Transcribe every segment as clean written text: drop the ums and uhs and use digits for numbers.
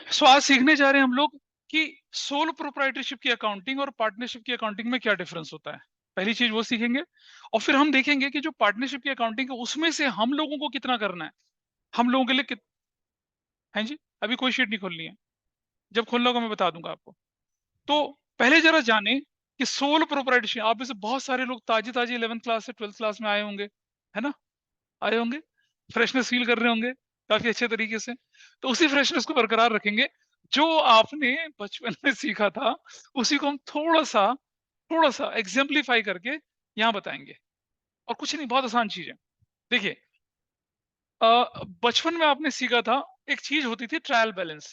सो आज सीखने जा रहे हैं हम लोग कि सोल प्रोप्राइटरशिप की अकाउंटिंग और पार्टनरशिप की अकाउंटिंग में क्या डिफरेंस होता है। पहली चीज वो सीखेंगे और फिर हम देखेंगे कि जो पार्टनरशिप की अकाउंटिंग है उसमें से हम लोगों को कितना करना है, हम लोगों के लिए है जी। अभी कोई शीट नहीं खोलनी है, जब खोलना होगा मैं बता दूंगा आपको। तो पहले जरा जाने कि सोल प्रोप्राइटरशिप, आप में से बहुत सारे लोग ताजे ताजे 11th क्लास से 12th क्लास में आए होंगे, है ना? आए होंगे, फ्रेशनेस फील कर रहे होंगे काफी अच्छे तरीके से। तो उसी फ्रेशनेस को बरकरार रखेंगे। जो आपने बचपन में सीखा था उसी को हम थोड़ा सा एग्जाम्पलीफाई करके यहाँ बताएंगे। और कुछ नहीं, बहुत आसान चीज है। देखिए, बचपन में आपने सीखा था, एक चीज होती थी ट्रायल बैलेंस।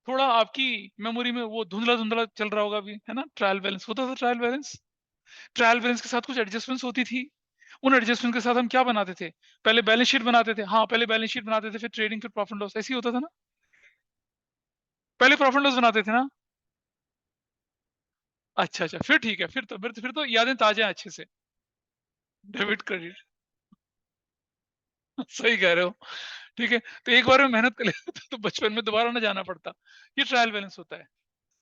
थोड़ा आपकी मेमोरी में वो धुंधला धुंधला चल रहा होगा अभी, है ना? ट्रायल बैलेंस होता था। ट्रायल बैलेंस के साथ कुछ एडजस्टमेंट्स होती थी। उन एडजस्टमेंट के साथ हम क्या बनाते थे? पहले बैलेंस शीट बनाते थे। हाँ, पहले बैलेंस शीट बनाते थे, फिर ट्रेडिंग, फिर प्रॉफिट लॉस, ऐसे ही होता था ना? पहले प्रॉफिट लॉस बनाते थे ना? अच्छा, फिर ठीक है, फिर तो यादें ताजा हैं अच्छे से। डेबिट क्रेडिट सही कह रहे हो। ठीक है, तो एक बार में मेहनत कर लेते तो बचपन में दोबारा ना जाना पड़ता। ये ट्रायल बैलेंस होता है।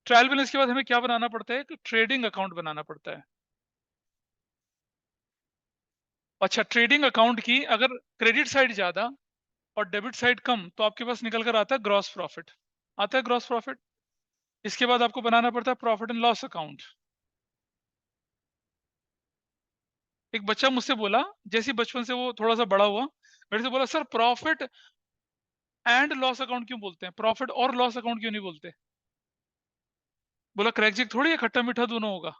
ट्रायल बैलेंस के बाद हमें क्या बनाना पड़ता है? एक ट्रेडिंग अकाउंट बनाना पड़ता है। अच्छा, ट्रेडिंग अकाउंट की अगर क्रेडिट साइड ज्यादा और डेबिट साइड कम तो आपके पास निकल कर आता है ग्रॉस प्रॉफिट। आता है ग्रॉस प्रॉफिट। इसके बाद आपको बनाना पड़ता है प्रॉफिट एंड लॉस अकाउंट। एक बच्चा मुझसे बोला, जैसे बचपन से वो थोड़ा सा बड़ा हुआ, मेरे से बोला, sir profit and loss account क्यों बोलते हैं, प्रॉफिट और लॉस अकाउंट क्यों नहीं बोलते? बोला क्रैकजिक थोड़ी है, खट्टा मीठा दोनों होगा।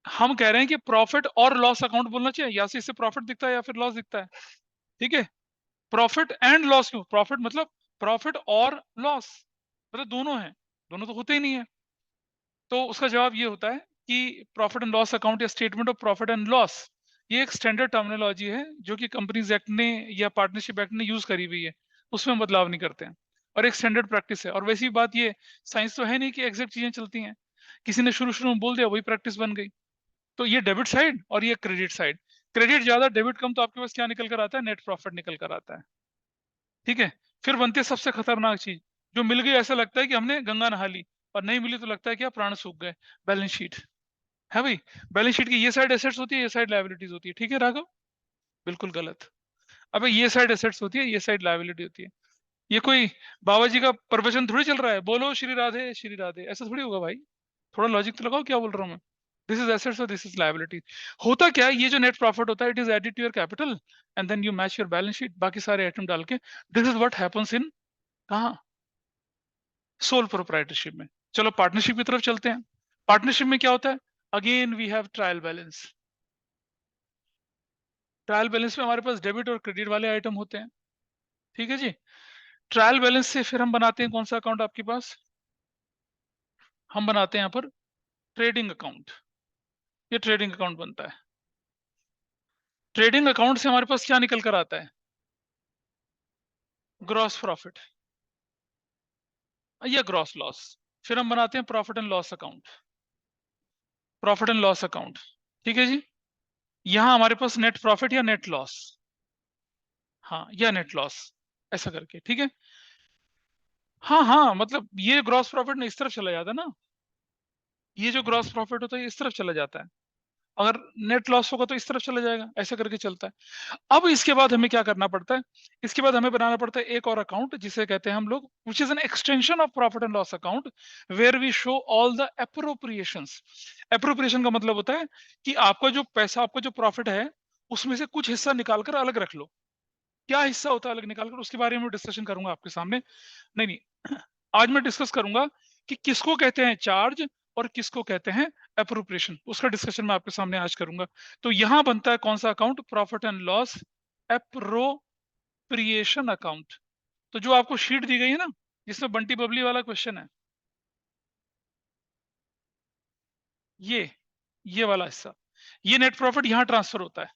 हम कह रहे हैं कि प्रॉफिट और लॉस अकाउंट बोलना चाहिए, या से इससे प्रॉफिट दिखता है या फिर लॉस दिखता है। ठीक है, प्रॉफिट एंड लॉस क्यों? प्रॉफिट मतलब प्रॉफिट और लॉस, मतलब दोनों है, दोनों तो होते ही नहीं है। तो उसका जवाब ये होता है कि प्रॉफिट एंड लॉस अकाउंट या statement of profit and loss, ये एक स्टैंडर्ड टर्मिनोलॉजी है जो कि कंपनीज एक्ट ने या पार्टनरशिप एक्ट ने यूज करी हुई है। उसमें बदलाव नहीं करते हैं और एक स्टैंडर्ड प्रैक्टिस है। और वैसी बात, ये साइंस तो है नहीं कि एग्जैक्ट चीजें चलती हैं। किसी ने शुरू शुरू में बोल दिया, वही प्रैक्टिस बन गई। तो ये डेबिट साइड और ये क्रेडिट साइड। क्रेडिट ज्यादा डेबिट कम, तो आपके पास क्या निकल कर आता है? नेट प्रॉफिट निकल कर आता है। ठीक है, फिर बनती है सबसे खतरनाक चीज, जो मिल गई ऐसा लगता है कि हमने गंगा नहा ली, और नहीं मिली तो लगता है क्या प्राण सूख गए। बैलेंस शीट है भाई। बैलेंस शीट की ये साइड एसेट्स होती है, ये साइड लायबिलिटीज होती है। ठीक है राघव? बिल्कुल गलत। अबे ये साइड एसेट्स होती है, ये साइड लायबिलिटी होती है। ये कोई बाबा जी का प्रवचन थोड़ी चल रहा है, बोलो श्री राधे, ऐसा थोड़ी होगा भाई। थोड़ा लॉजिक तो लगाओ, क्या बोल रहा हूँ मैं? दिस इज एसेट्स और दिस इज लायबिलिटी। होता क्या है, ये जो नेट प्रॉफिट होता है, it is added to your capital and then you match your balance sheet, बाकी सारे आइटम डाल के। This is what happens in, कहाँ? सोल प्रोप्राइटरशिप में। चलो पार्टनरशिप की तरफ चलते हैं। पार्टनरशिप में क्या होता है? Again we have trial balance. Trial balance में हमारे पास डेबिट और क्रेडिट वाले आइटम होते हैं। ठीक है जी। ट्रायल बैलेंस से फिर हम बनाते हैं कौन सा अकाउंट आपके पास? हम बनाते हैं यहाँ पर ट्रेडिंग अकाउंट। ये ट्रेडिंग अकाउंट बनता है। ट्रेडिंग अकाउंट से हमारे पास क्या निकल कर आता है? ग्रॉस प्रॉफिट या ग्रॉस लॉस। फिर हम बनाते हैं profit and loss account. Profit and loss account. ठीक है जी। यहाँ हमारे पास नेट प्रॉफिट या नेट लॉस, हाँ, या नेट लॉस, ऐसा करके। ठीक है। हाँ हाँ, मतलब ये ग्रॉस प्रॉफिट ना इस तरफ चला जाता है ना, ये जो ग्रॉस प्रॉफिट होता है ये इस तरफ चला जाता है। अगर नेट लॉस होगा तो इस तरफ चला जाएगा, ऐसा करके चलता है। अब इसके बाद हमें क्या करना पड़ता है? इसके बाद हमें बनाना पड़ता है एक और अकाउंट, जिसे कहते हैं हम लोग, which is an extension of profit and loss account, where we show all the appropriations. Appropriation का मतलब होता है कि आपका जो पैसा, आपका जो प्रॉफिट है, उसमें से कुछ हिस्सा निकालकर अलग रख लो। क्या हिस्सा होता है अलग निकालकर, उसके बारे में डिस्कशन करूंगा आपके सामने। नहीं नहीं, आज मैं डिस्कस करूंगा कि किसको कहते हैं चार्ज और किसको कहते हैं अप्रोप्रिएशन, उसका डिस्कशन मैं आपके सामने आज करूंगा। तो यहां बनता है कौन सा account? Profit and loss appropriation account. तो जो आपको शीट दी गई है ना, जिसमें बंटी बबली वाला क्वेश्चन है, ये ये वाला हिस्सा, ये नेट प्रॉफिट यहां ट्रांसफर होता है।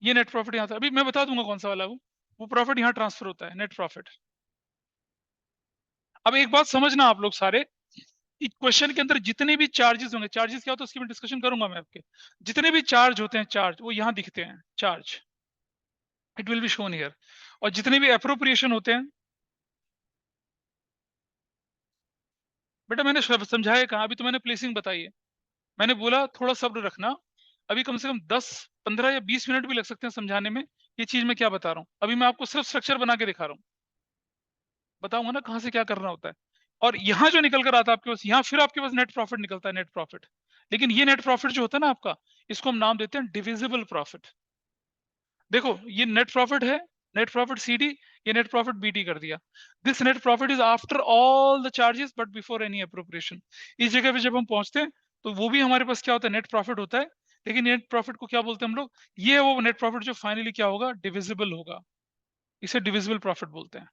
ये नेट प्रॉफिट यहां था, अभी मैं बता दूंगा कौन सा वाला वो प्रॉफिट यहां ट्रांसफर होता है, नेट प्रॉफिट। अब एक बात समझना आप लोग सारे, क्वेश्चन के अंदर जितने भी चार्जेस होंगे, चार्जेस क्या होता है उसकी मैं डिस्कशन करूंगा मैं आपके, जितने भी चार्ज होते हैं, चार्ज वो यहां दिखते हैं, charge. It will be shown here. और जितने भी अप्रोप्रिएशन होते हैं, बेटा मैंने समझाया कहा, अभी तो मैंने प्लेसिंग बताई है। मैंने बोला थोड़ा सब्र रखना, अभी कम से कम 10 15 या 20 मिनट भी लग सकते हैं समझाने में ये चीज मैं क्या बता रहा हूँ। अभी मैं आपको सिर्फ स्ट्रक्चर बना के दिखा रहा हूँ, बताऊंगा ना कहाँ से क्या करना होता है। और यहाँ जो निकल कर आता है आपके पास, यहाँ फिर आपके पास नेट प्रॉफिट निकलता है, नेट प्रॉफिट। लेकिन ये नेट प्रॉफिट जो होता है ना आपका, इसको हम नाम देते हैं डिविजिबल प्रॉफिट। देखो ये नेट प्रॉफिट है, नेट प्रॉफिट सीडी, ये नेट प्रॉफिट बीटी कर दिया। This net profit is after all the charges but before any appropriation. इस जगह पे जब हम पहुंचते हैं तो वो भी हमारे पास क्या होता है, नेट प्रॉफिट होता है। लेकिन नेट प्रॉफिट को क्या बोलते हैं हम लोग, ये है वो नेट प्रॉफिट जो फाइनली क्या होगा, डिविजिबल होगा। इसे डिविजिबल प्रॉफिट बोलते हैं।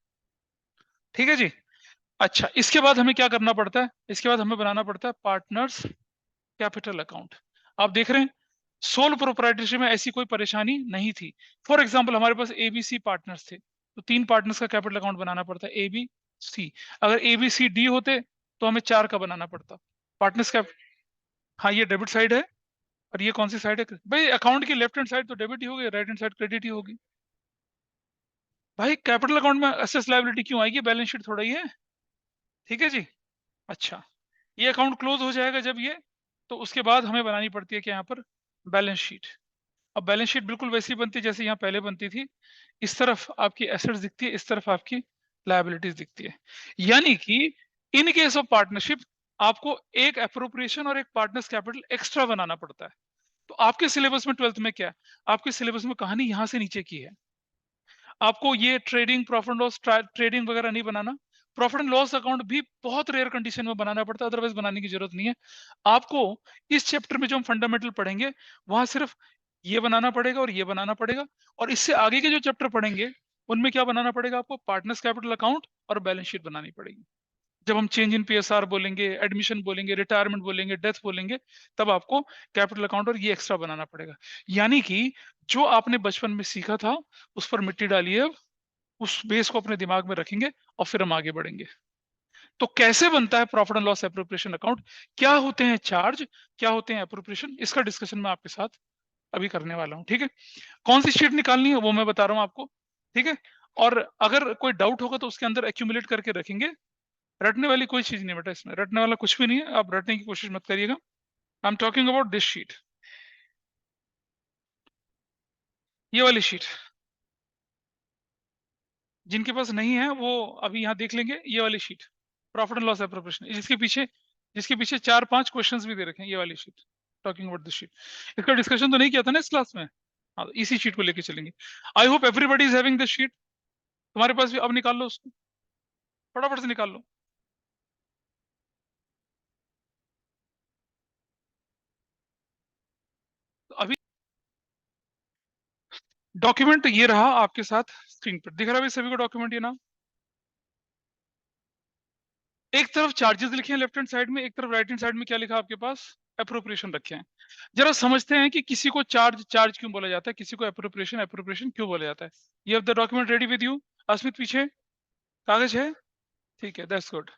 ठीक है जी। अच्छा, इसके बाद हमें क्या करना पड़ता है, इसके बाद हमें बनाना पड़ता है पार्टनर्स कैपिटल अकाउंट। आप देख रहे हैं सोल प्रोप्राइटरशिप में ऐसी कोई परेशानी नहीं थी। फॉर एग्जांपल हमारे पास एबीसी पार्टनर्स थे, तो 3 पार्टनर्स का कैपिटल अकाउंट बनाना पड़ता है, ए बी सी। अगर ए बी सी डी होते तो हमें 4 का बनाना पड़ता पार्टनर्स का। हाँ ये डेबिट साइड है, और ये कौन सी साइड है भाई, अकाउंट की लेफ्ट हैंड साइड तो डेबिट ही होगी, राइट हैंड साइड क्रेडिट ही होगी। भाई कैपिटल अकाउंट में एसेट्स लायबिलिटी क्यों आएगी, बैलेंस शीट थोड़ा ही है। ठीक है जी। अच्छा, ये अकाउंट क्लोज हो जाएगा जब ये, तो उसके बाद हमें बनानी पड़ती है क्या यहाँ पर, बैलेंस शीट। अब बैलेंस शीट बिल्कुल वैसी बनती है जैसे यहाँ पहले बनती थी। इस तरफ आपकी एसेट्स दिखती है, इस तरफ आपकी लायबिलिटीज दिखती है। यानी कि इन केस ऑफ पार्टनरशिप आपको एक अप्रोप्रिएशन और एक पार्टनर्स कैपिटल एक्स्ट्रा बनाना पड़ता है। तो आपके सिलेबस में 12th में क्या है, आपके सिलेबस में कहानी यहाँ से नीचे की है। आपको ये ट्रेडिंग प्रॉफिट लॉस ट्रेडिंग वगैरह नहीं बनाना। प्रॉफिट एंड लॉस अकाउंट भी बहुत रेयर कंडीशन में बनाना पड़ता है, अदरवाइज बनाने की जरूरत नहीं है आपको। इस चैप्टर में जो हम फंडामेंटल पढ़ेंगे वहां सिर्फ ये बनाना पड़ेगा और ये बनाना पड़ेगा। और इससे आगे के जो चैप्टर पढ़ेंगे उनमें क्या बनाना पड़ेगा आपको, पार्टनर्स कैपिटल अकाउंट और बैलेंस शीट बनानी पड़ेगी। जब हम चेंज इन पीएसआर बोलेंगे, एडमिशन बोलेंगे, रिटायरमेंट बोलेंगे, डेथ बोलेंगे, तब आपको कैपिटल अकाउंट और ये एक्स्ट्रा बनाना पड़ेगा। यानी कि जो आपने बचपन में सीखा था उस पर मिट्टी डालिए, अब उस बेस को अपने दिमाग में रखेंगे और फिर हम आगे बढ़ेंगे। तो कैसे बनता है profit and loss appropriation account, क्या होते हैं चार्ज, क्या होते हैं एप्रोप्रिएशन, इसका डिस्कशन मैं आपके साथ अभी करने वाला हूं। ठीक है, कौन सी शीट निकालनी है वो मैं बता रहा हूं आपको। ठीक है, और अगर कोई डाउट होगा तो उसके अंदर एक्यूमुलेट करके रखेंगे। रटने वाली कोई चीज नहीं बेटा, इसमें रटने वाला कुछ भी नहीं है, आप रटने की कोशिश मत करिएगा। I am talking about this sheet, ये वाली शीट। जिनके पास नहीं है वो अभी यहाँ देख लेंगे, ये वाली sheet profit and loss appropriation, जिसके पीछे 4-5 क्वेश्चंस भी दे रखे हैं, ये वाली sheet talking about this sheet. इसका डिस्कशन तो नहीं किया था ना इस क्लास में, हाँ तो इसी शीट को लेके चलेंगे। I hope everybody is having this sheet. तुम्हारे पास भी, अब निकाल लो उसको, फटाफट से निकाल लो। तो अभी डॉक्यूमेंट ये रहा आपके साथ, स्क्रीन पर दिख रहा है भाई सभी को डॉक्यूमेंट ये ना। एक तरफ चार्जेस लिखे हैं लेफ्ट हैंड साइड में, एक तरफ राइट हैंड साइड में क्या लिखा है आपके पास, अप्रोप्रिएशन रखे हैं। जरा समझते हैं कि किसी को चार्ज चार्ज क्यों बोला जाता है, किसी को अप्रोप्रिएशन अप्रोप्रिएशन क्यों बोला जाता है। ये have the document ready with you, Asmit पीछे कागज है, ठीक है, दैट्स गुड।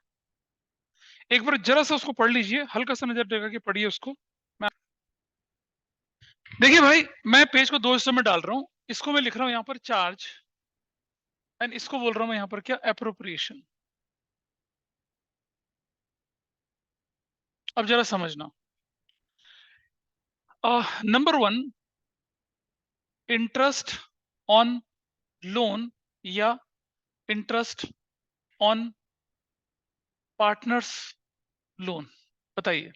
एक बार जरा सा उसको पढ़ लीजिए, हल्का सा नजर लगा के पढ़िए उसको। देखिए भाई, मैं पेज को 2 हिस्सों में डाल रहा हूँ, इसको मैं लिख रहा हूँ यहाँ पर चार्ज, एंड इसको बोल रहा हूँ मैं यहाँ पर क्या, अप्रोप्रिएशन। अब जरा समझना, नंबर 1, इंटरेस्ट ऑन लोन या इंटरेस्ट ऑन पार्टनर्स लोन, बताइए।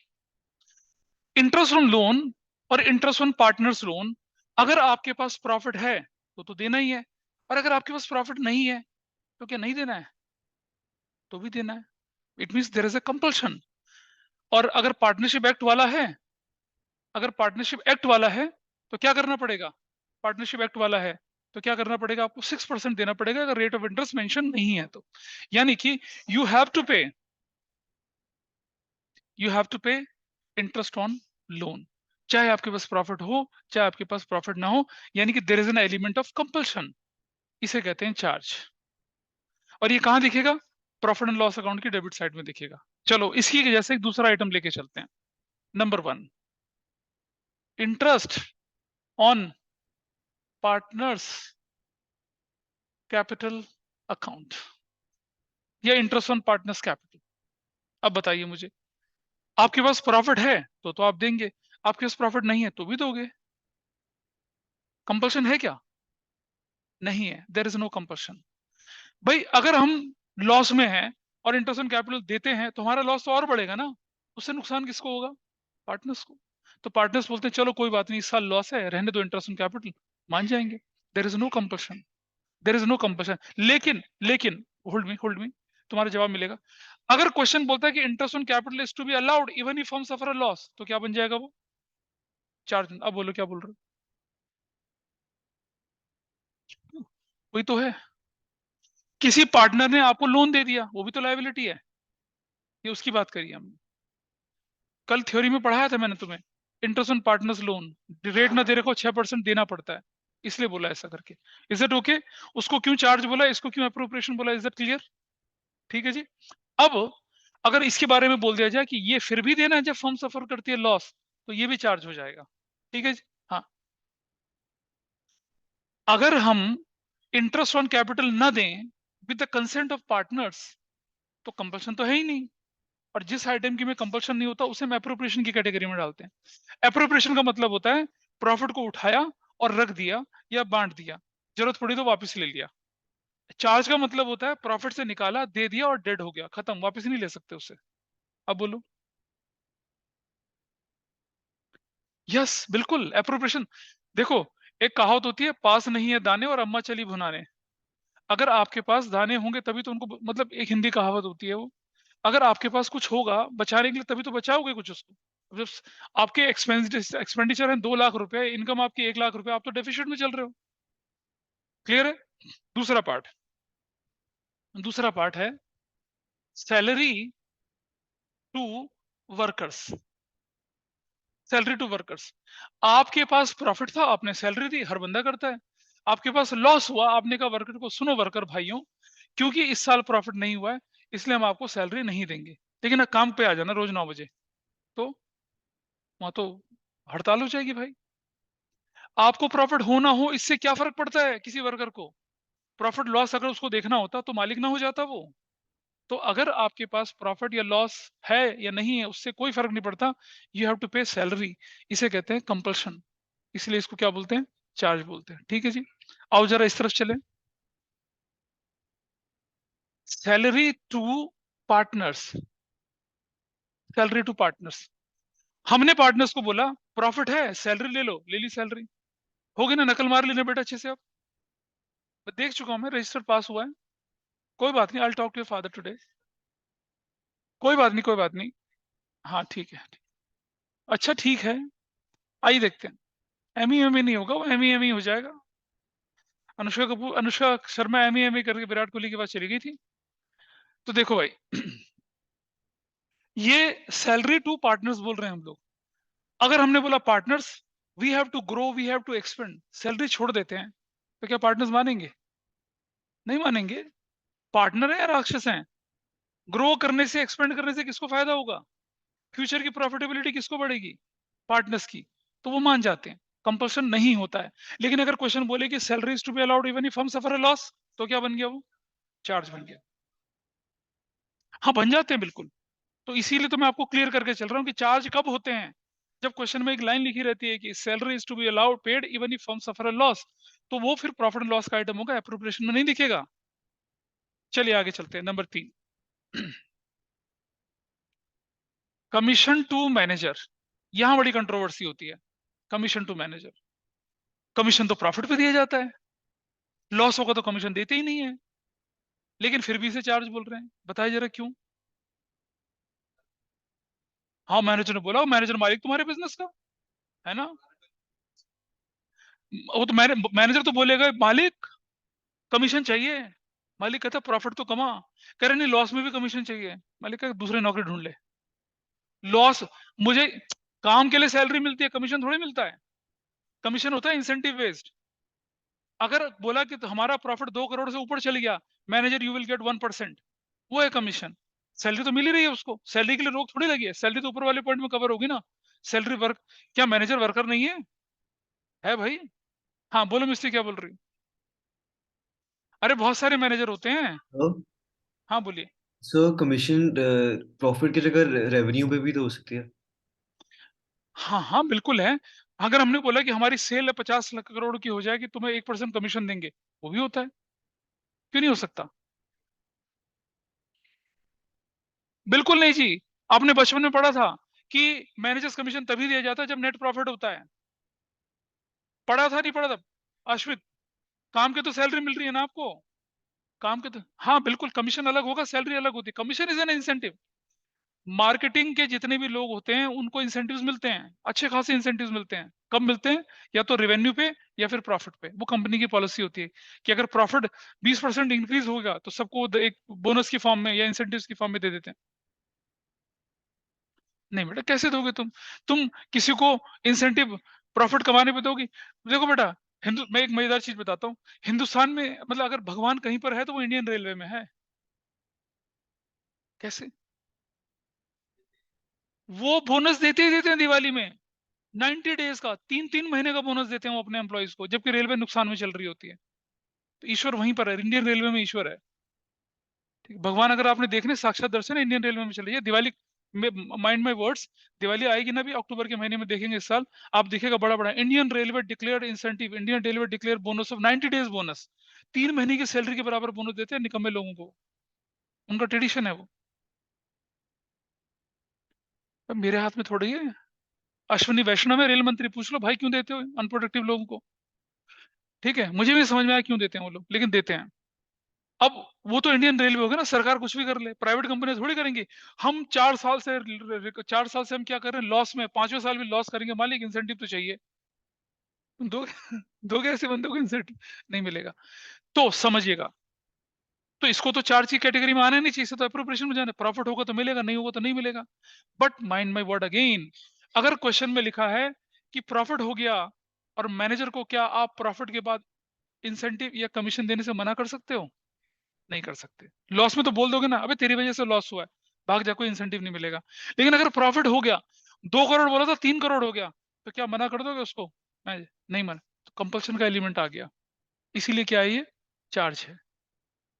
इंटरेस्ट ऑन लोन और इंटरेस्ट ऑन पार्टनर्स लोन, अगर आपके पास प्रॉफिट है तो देना ही है, और अगर आपके पास प्रॉफिट नहीं है तो क्या नहीं देना है, तो भी देना है। It means there is a compulsion. और अगर पार्टनरशिप एक्ट वाला है, अगर पार्टनरशिप एक्ट वाला है तो क्या करना पड़ेगा, पार्टनरशिप एक्ट वाला है तो क्या करना पड़ेगा आपको, 6% देना पड़ेगा अगर रेट ऑफ इंटरेस्ट मेंशन नहीं है तो। यानी कि यू हैव टू पे, यू हैव टू पे इंटरेस्ट ऑन लोन, चाहे आपके पास प्रॉफिट हो चाहे आपके पास प्रॉफिट ना हो। यानी कि there is an element of compulsion, इसे कहते हैं चार्ज। और ये कहां दिखेगा, प्रॉफिट एंड लॉस अकाउंट की डेबिट साइड में दिखेगा। चलो इसी के जैसे एक दूसरा आइटम लेके चलते हैं। Number 1, interest on partners capital account या इंटरेस्ट ऑन पार्टनर्स कैपिटल। अब बताइए मुझे, आपके पास प्रॉफिट है तो आप देंगे, आपके पास प्रॉफिट नहीं है तो भी दोगे। कंपल्शन है क्या? नहीं है, देयर इज नो कंपल्शन। भाई अगर हम लॉस में हैं और इंटरेस्ट ऑन कैपिटल देते हैं तो हमारा लॉस तो और बढ़ेगा ना, उससे नुकसान किसको होगा? पार्टनर्स को। तो पार्टनर्स बोलते हैं चलो कोई बात नहीं, इस साल लॉस है, रहने दो इंटरेस्ट ऑन कैपिटल, मान जाएंगे। There is no compulsion, there is no compulsion. लेकिन होल्ड मी, तुम्हारा जवाब मिलेगा। अगर क्वेश्चन बोलता है कि interest on capital is to be allowed even if हम सफर अ लॉस, तो क्या बन जाएगा वो? चार्ज। अब बोलो क्या बोल रहे हो? वही तो है। किसी पार्टनर ने आपको लोन दे दिया, वो भी तो लायबिलिटी है, ये उसकी बात करिए हमने। कल थ्योरी में पढ़ाया था मैंने तुम्हें, interest on partners loan, rate ना दे रखो 6% देना पड़ता है, इसलिए बोला ऐसा करके। Is it okay? उसको क्यों चार्ज बोला, इसको क्यों अप्रोप्रिएशन बोला, इज इट क्लियर? ठीक है जी। अब अगर इसके बारे में बोल दिया जाए कि ये फिर भी देना है जब फर्म सफर करती है लॉस, तो ये भी चार्ज हो जाएगा। ठीक है जी। हाँ, अगर हम इंटरेस्ट ऑन कैपिटल ना दें with the consent of partners, तो कंपल्शन तो है ही नहीं। और जिस आइटम की में कंपल्शन नहीं होता उसे हम एप्रोप्रिएशन की कैटेगरी में डालते हैं। एप्रोप्रिएशन का मतलब होता है प्रॉफिट को उठाया और रख दिया या बांट दिया, जरूरत पड़ी तो वापस ले लिया। चार्ज का मतलब होता है प्रॉफिट से निकाला, दे दिया और डेड हो गया, खत्म, वापस नहीं ले सकते उससे। अब बोलो। यस बिल्कुल, एप्रोप्रिएशन। देखो, एक कहावत होती है, पास नहीं है दाने और अम्मा चली भुनाने। अगर आपके पास दाने होंगे तभी तो उनको, मतलब एक हिंदी कहावत होती है वो, अगर आपके पास कुछ होगा बचाने के लिए तभी तो बचाओगे कुछ उसको। जब आपके एक्सपेंडिचर है 2 लाख रुपए, इनकम आपकी 1 लाख रुपए, आप तो डेफिसिट में चल रहे हो। क्लियर है? दूसरा पार्ट, दूसरा पार्ट है salary to workers. Salary to workers, आपके पास प्रॉफिट था, आपने सैलरी दी, हर बंदा करता है। आपके पास लॉस हुआ, आपने कहा वर्कर को, सुनो वर्कर भाइयों, क्योंकि इस साल प्रॉफिट नहीं हुआ है इसलिए हम आपको सैलरी नहीं देंगे, लेकिन ना काम पे आ जाना रोज 9 बजे। तो वहां तो हड़ताल हो जाएगी भाई। आपको प्रॉफिट हो ना हो इससे क्या फर्क पड़ता है किसी वर्कर को? प्रॉफिट लॉस अगर उसको देखना होता तो मालिक ना हो जाता वो? तो अगर आपके पास प्रॉफिट या लॉस है या नहीं है उससे कोई फर्क नहीं पड़ता, यू हैव टू पे सैलरी। इसे कहते हैं कंपल्शन, इसलिए इसको क्या बोलते हैं? चार्ज बोलते हैं। ठीक है जी। आओ जरा इस तरफ चले। Salary to partners, salary to partners. हमने पार्टनर्स को बोला प्रॉफिट है, सैलरी ले लो, ले ली सैलरी। हो गई ना, नकल मार लेना बेटा अच्छे से। अब मैं देख चुका हूं, मैं रजिस्टर पास हुआ है। कोई बात नहीं, I talk to your father today. कोई बात नहीं, कोई बात नहीं। हाँ ठीक है। अच्छा ठीक है, आइए देखते हैं। एम ई नहीं होगा, वो एम ई हो जाएगा। अनुष्का कपूर, अनुष्का शर्मा एम ई करके विराट कोहली के पास चली गई थी। तो देखो भाई, ये सैलरी टू पार्टनर्स बोल रहे हैं हम लोग। अगर हमने बोला partners, we have to grow, we have to expand, salary छोड़ देते हैं, तो क्या पार्टनर्स मानेंगे? नहीं मानेंगे। पार्टनर है या राक्षस हैं? ग्रो करने से, एक्सपेंड करने से किसको फायदा होगा? फ्यूचर की प्रॉफिटेबिलिटी किसको बढ़ेगी? पार्टनर्स की। तो वो मान जाते हैं, कंपल्सन नहीं होता है। लेकिन अगर क्वेश्चन बोले कि salary is to be allowed even if हम सफर अ लॉस, तो क्या बन गया वो? चार्ज बन गया। हाँ बन जाते हैं बिल्कुल। तो इसीलिए तो मैं आपको क्लियर करके चल रहा हूँ कि चार्ज कब होते हैं। जब क्वेश्चन में एक लाइन लिखी रहती है कि salary is to be allowed paid even if firm suffer a loss, तो वो फिर प्रॉफिट एंड लॉस का आइटम होगा, एप्रोप्रिएशन में नहीं दिखेगा। चलिए आगे चलते हैं, नंबर 3, कमीशन टू मैनेजर। यहां बड़ी कंट्रोवर्सी होती है। कमीशन टू मैनेजर, कमीशन तो प्रॉफिट पे दिया जाता है, लॉस होगा तो कमीशन देते ही नहीं है, लेकिन फिर भी इसे चार्ज बोल रहे हैं, बताइए जरा क्यों? हाँ मैनेजर ने बोला, मैनेजर मालिक तुम्हारे बिजनेस का है ना। वो तो मैनेजर तो बोलेगा मालिक कमीशन चाहिए। मालिक कहता प्रॉफिट तो कमा। कह रहे नहीं, लॉस में भी कमीशन चाहिए। मालिक का दूसरे नौकरी ढूंढ ले। लॉस, मुझे काम के लिए सैलरी मिलती है, कमीशन थोड़ी मिलता है। कमीशन होता है इंसेंटिव बेस्ड। अगर बोला कि तो हमारा प्रॉफिट 2 करोड़ से ऊपर चल गया, मैनेजर यू विल गेट 1%, वो है कमीशन। सैलरी तो मिल ही रही है उसको, सैलरी के लिए रोक थोड़ी लगी है, सैलरी तो ऊपर वाले पॉइंट में कवर होगी ना। सैलरी वर्क, क्या मैनेजर वर्कर नहीं है? है भाई। हाँ बोलो मिस्त्री, क्या बोल रही? अरे बहुत सारे मैनेजर होते हैं। तो हाँ बोलिए। सो कमीशन प्रॉफिट की जगह रेवेन्यू पे भी तो हो सकती है। हाँ हाँ बिल्कुल है। अगर हमने बोला कि हमारी सेल 50 लाख करोड़ की हो जाए कि तुम्हें 1% कमीशन देंगे, वो भी होता है, क्यों नहीं हो सकता? बिल्कुल नहीं जी। आपने बचपन में पढ़ा था कि मैनेजर्स कमीशन तभी दिया जाता है जब नेट प्रॉफिट होता है। पढ़ा था नहीं पढ़ा था? अश्वित, काम के तो सैलरी मिल रही है ना आपको। काम के तो हाँ बिल्कुल, कमीशन अलग होगा, सैलरी अलग होती है। Commission is an incentive. Marketing के जितने भी लोग होते हैं उनको इंसेंटिव्स मिलते हैं, अच्छे खासे इंसेंटिव्स मिलते हैं। कब मिलते हैं? या तो रेवेन्यू पे या फिर प्रॉफिट पे। वो कंपनी की पॉलिसी होती है कि अगर प्रॉफिट 20% इंक्रीज होगा तो सबको एक बोनस की फॉर्म में या इंसेंटिव्स की फॉर्म में दे देते हैं। नहीं बेटा, कैसे दोगे तुम किसी को इंसेंटिव प्रॉफिट कमाने पे दोगी? देखो बेटा, मैं एक मजेदार चीज बताता हूँ। हिंदुस्तान में मतलब अगर भगवान कहीं पर है तो वो इंडियन रेलवे में है। कैसे? वो बोनस देते ही देते हैं दिवाली में। 90 डेज का, 3-3 महीने का बोनस देते हैं वो अपने एम्प्लॉइज को, जबकि रेलवे नुकसान में चल रही होती है। तो ईश्वर वहीं पर है, इंडियन रेलवे में ईश्वर है। ठीक है? भगवान अगर आपने देखने साक्षात दर्शन है, इंडियन रेलवे में चल रही है दिवाली में। माइंड माई वर्ड्स, दिवाली आएगी ना भी अक्टूबर के महीने में देखेंगे इस साल, आप दिखेगा बड़ा बड़ा Indian railway declared incentive, Indian railway declare bonus of 90 days bonus. 3 महीने की सैलरी के बराबर बोनस देते हैं निकम्मे लोगों को। उनका ट्रेडिशन है वो। अब मेरे हाथ में थोड़ी है। अश्विनी वैष्णव है रेल मंत्री, पूछ लो भाई क्यों देते हो अनप्रोडक्टिव लोगों को। ठीक है, मुझे भी समझ में आया क्यों देते हैं वो लोग, लेकिन देते हैं। अब वो तो इंडियन रेलवे होगा ना, सरकार कुछ भी कर ले, प्राइवेट कंपनी थोड़ी करेंगी। हम 4 साल से हम क्या कर रहे हैं, लॉस में, 5वें साल भी लॉस करेंगे, मालिक इंसेंटिव तो चाहिए। तुम दो दोगे ऐसे बंदों को इंसेंटिव? नहीं मिलेगा। तो समझिएगा, तो इसको तो चार्ज की कैटेगरी में आना नहीं चाहिए, इसे तो अप्रोप्रिएशन में जाना। प्रॉफिट होगा तो मिलेगा, नहीं होगा तो नहीं मिलेगा। But mind my word again, अगर क्वेश्चन में लिखा है कि प्रॉफिट हो गया, और मैनेजर को क्या आप प्रॉफिट के बाद इंसेंटिव या कमीशन देने से मना कर सकते हो? नहीं कर सकते। लॉस में तो बोल दोगे ना, अबे तेरी वजह से लॉस हुआ है, भाग जा, कोई इंसेंटिव नहीं मिलेगा। लेकिन अगर प्रॉफिट हो गया, 2 करोड़ बोला था 3 करोड़ हो गया, तो क्या मना कर दोगे उसको? नहीं मना। तो कंपल्सन का एलिमेंट आ गया। इसीलिए क्या है, ये चार्ज है।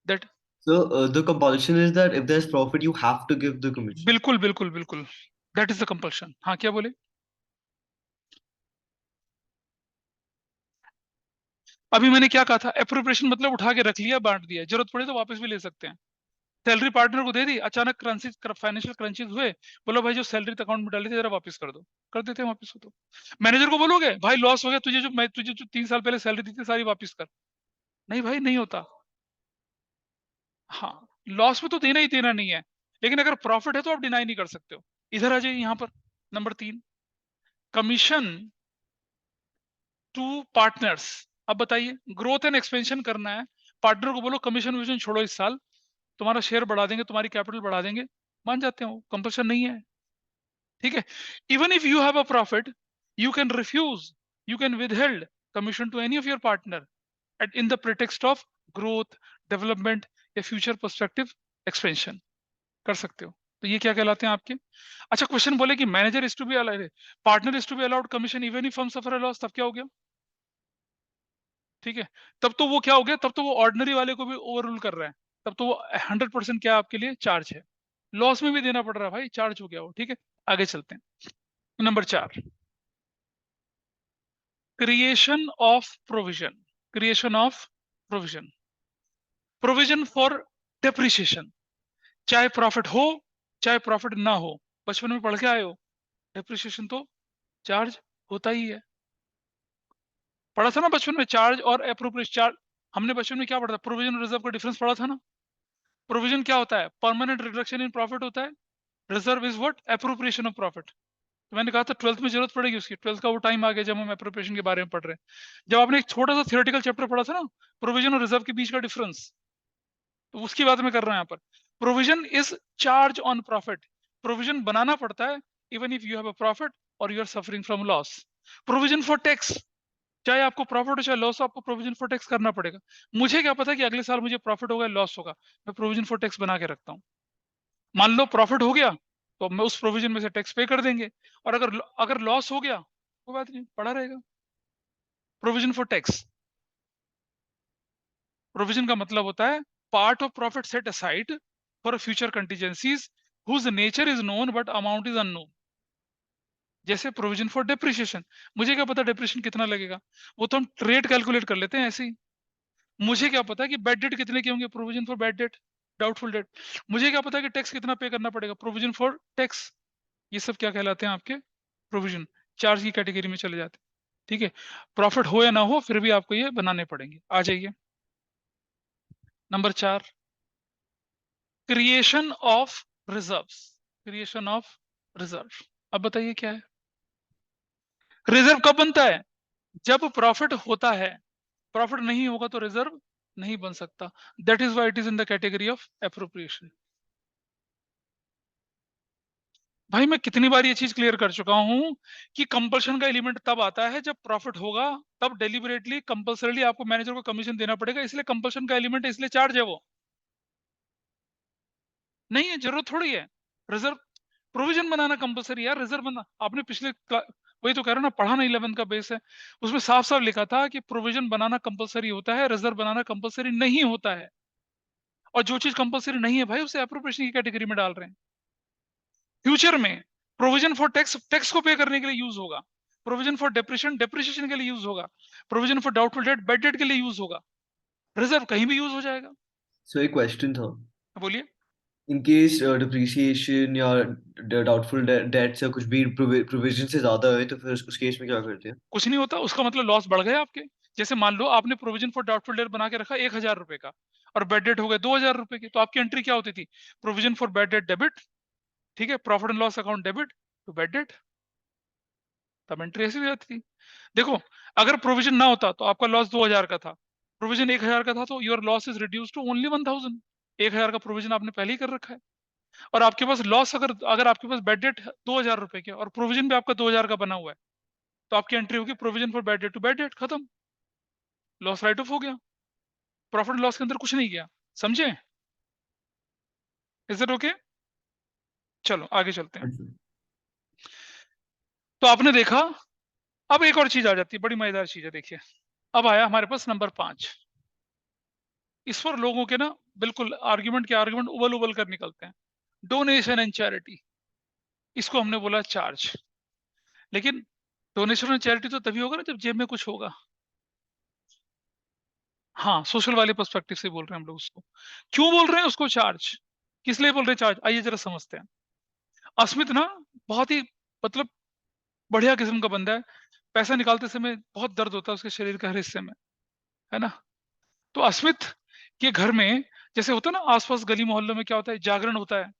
That So the compulsion is that if there's profit, you have to give the commission. बिल्कुल बिल्कुल बिल्कुल, दैट इज द कंपल्शन। हाँ क्या बोले? अभी मैंने क्या कहा था, एप्रोप्रिएशन मतलब उठा के रख लिया, बांट दिया, जरूरत पड़े तो वापस भी ले सकते हैं। सैलरी पार्टनर को दे दी, अचानक क्रंचिस, फाइनेंशियल क्रंचिस हुए, बोलो भाई जो सैलरी अकाउंट में डाली थी जरा वापस कर दो, कर देते हैं वापस। हो तो मैनेजर को बोलोगे भाई लॉस हो गया, तुझे जो 3 साल पहले सैलरी दी थी सारी वापस कर। नहीं भाई, नहीं होता। हाँ, लॉस में तो देना ही देना नहीं है, लेकिन अगर प्रॉफिट है तो आप डिनाई नहीं कर सकते हो। इधर आ जाइए यहाँ पर, नंबर 3, कमीशन टू पार्टनर्स। अब बताइए, ग्रोथ एंड एक्सपेंशन करना है, पार्टनर को बोलो कमीशन विशन छोड़ो इस साल, तुम्हारा शेयर बढ़ा देंगे, तुम्हारी कैपिटल बढ़ा देंगे, मान जाते हैं, वो कंपल्सन नहीं है। ठीक है? Even if you have a profit, you can refuse, you can withheld commission to any of your partner at in the pretext of growth, development या फ्यूचर पर्सपेक्टिव एक्सपेंशन, कर सकते हो। तो ये क्या कहलाते हैं आपके? अच्छा, क्वेश्चन बोले कि manager is to be allowed, partner is to be allowed commission even if हम सफर अ लॉस, तब क्या हो गया? ठीक है, तब तो वो क्या हो गया, तब तो वो ऑर्डिनरी वाले को भी ओवर रूल कर रहा है। तब तो वो 100% क्या आपके लिए चार्ज है। लॉस में भी देना पड़ रहा है भाई, चार्ज हो गया वो। ठीक है, आगे चलते हैं। Number 4, creation of provision. Creation of provision, provision for depreciation. चाहे प्रॉफिट हो, चाहे प्रॉफिट ना हो, बचपन में पढ़ के आए हो, डेप्रिसिएशन तो चार्ज होता ही है। पढ़ा था ना बचपन में, चार्ज और अप्रोप्रिएशन चार्ज। हमने बचपन में क्या पढ़ा था, प्रोविजन और रिजर्व का डिफरेंस पढ़ा था ना। प्रोविजन क्या होता है, परमानेंट रिडक्शन इन प्रॉफिट होता है। Reserve is what, appropriation of profit. तो मैंने कहा था 12th में जरूरत पड़ेगी उसकी, 12th का वो टाइम आ गया जब हम अप्रोप्रिएशन के बारे में पढ़ रहे हैं। जब आपने एक छोटा सा थियोरेटिकल चैप्टर पढ़ा था ना, प्रोविजन और रिजर्व के बीच का डिफरेंस, तो उसकी बात मैं कर रहा हूं यहाँ पर। Provision is charge on profit. Provision बनाना पड़ता है even if you have a profit और you are suffering from loss. Provision for tax, चाहे आपको प्रॉफिट हो चाहे लॉस हो, आपको प्रोविजन फॉर टैक्स करना पड़ेगा। मुझे क्या पता कि अगले साल मुझे प्रॉफिट होगा लॉस होगा, मैं प्रोविजन फॉर टैक्स बना के रखता हूँ। मान लो प्रॉफिट हो गया, तो मैं उस प्रोविजन में से टैक्स पे कर देंगे। और अगर अगर लॉस हो गया, कोई बात नहीं, पड़ा रहेगा। Provision for tax. प्रोविजन का मतलब होता है part of profit set aside for future contingencies whose nature is known but amount is unknown. जैसे प्रोविजन फॉर डेप्रिसिएशन, मुझे क्या पता डेप्रिसिएशन कितना लगेगा, वो तो हम रेट कैलकुलेट कर लेते हैं ऐसे ही। मुझे क्या पता कि बैड डेट कितने के होंगे, provision for bad date, doubtful debt. मुझे क्या पता कि टैक्स कितना पे करना पड़ेगा, प्रोविजन फॉर टैक्स। ये सब क्या कहलाते हैं आपके प्रोविजन, चार्ज की कैटेगरी में चले जाते हैं। ठीक है, प्रॉफिट हो या ना हो फिर भी आपको ये बनाने पड़ेंगे। आ जाइए number 4, creation of reserves. Creation of reserve, अब बताइए क्या है। रिजर्व कब बनता है, जब प्रॉफिट होता है, प्रॉफिट नहीं होगा तो रिजर्व नहीं बन सकता। That is why it is in the category of appropriation. भाई मैं कितनी बार ये चीज क्लियर कर चुका हूं कि कंपल्शन का एलिमेंट तब आता है जब प्रॉफिट होगा, तब डेलिबरेटली कंपल्सरीली आपको मैनेजर को कमीशन देना पड़ेगा, इसलिए कंपल्शन का एलिमेंट है, इसलिए चार्ज है वो। नहीं है, जरूरत थोड़ी है। रिजर्व प्रोविजन बनाना कंपल्सरी यार, रिजर्व बना आपने वही तो कह रहा हूं ना, पढ़ा ना 11th का बेस है, उसमें साफ साफ लिखा था कि प्रोविजन बनाना कंपल्सरी होता है, रिजर्व बनाना कंपल्सरी नहीं होता है। और जो चीज कंपल्सरी नहीं है भाई उसे एप्रोप्रिएशन की कैटेगरी में डाल रहे हैं। फ्यूचर में प्रोविजन फॉर टैक्स, टैक्स को पे करने के लिए यूज होगा, प्रोविजन फॉर डेप्रिसिएशन, डेप्रिसिएशन के लिए यूज होगा, provision for doubtful debt, bad debt के लिए यूज होगा, रिजर्व कहीं भी यूज हो जाएगा। सो एक क्वेश्चन था, बोलिए। इन केस डिप्रिसिएशन या डाउटफुल डेट्स या कुछ भी प्रोविजन से ज्यादा है तो फिर उस केस में क्या करते हैं? कुछ नहीं होता, उसका मतलब लॉस बढ़ गए आपके। जैसे मान लो आपने प्रोविजन फॉर डाउटफुल डेट बना के रखा 1,000 रुपए का, और बैड डेट हो गए 2,000 रुपए की, तो आपकी एंट्री क्या होती थी, provision for bad debt debit, ठीक है, profit and loss account debit to bad debt, तब एंट्री ऐसी हो जाती थी। देखो, अगर प्रोविजन ना होता तो आपका लॉस 2,000 का था, प्रोविजन 1,000 का था, तो your loss is reduce to only 1,000। 1,000 का प्रोविजन आपने पहले ही कर रखा है, और आपके पास लॉस, अगर अगर आपके पास बैड डेट 2,000 रुपए के और प्रोविजन भी आपका 2,000 का बना हुआ है, तो आपकी एंट्री होगी provision for bad debt to bad debt, खत्म, लॉस राइट ऑफ हो गया, प्रॉफिट लॉस के अंदर कुछ नहीं गया। समझे? Is it okay? चलो आगे चलते हैं। अच्छा। तो आपने देखा, अब एक और चीज आ जाती है, बड़ी मजेदार चीज है, देखिए। अब आया हमारे पास नंबर 5। इस पर लोगों के ना बिल्कुल आर्ग्यूमेंट के आर्ग्यूमेंट उबल उबल कर निकलते हैं। डोनेशन एंड चैरिटी, इसको हमने बोला चार्ज। लेकिन डोनेशन एंड चैरिटी तो तभी होगा ना जब जेब में कुछ होगा। हाँ, सोशल वाले पर्सपेक्टिव से बोल रहे हैं हम लोग उसको। क्यों बोल रहे हैं उसको चार्ज, किस लिए बोल रहे हैं चार्ज, आइए जरा समझते हैं। अस्मित ना बहुत ही मतलब बढ़िया किस्म का बंदा है। पैसा निकालते समय बहुत दर्द होता है उसके शरीर के हर हिस्से में, है ना। तो अस्मित के घर में जैसे होता है ना, आसपास गली मोहल्लों में क्या होता है, जागरण होता है,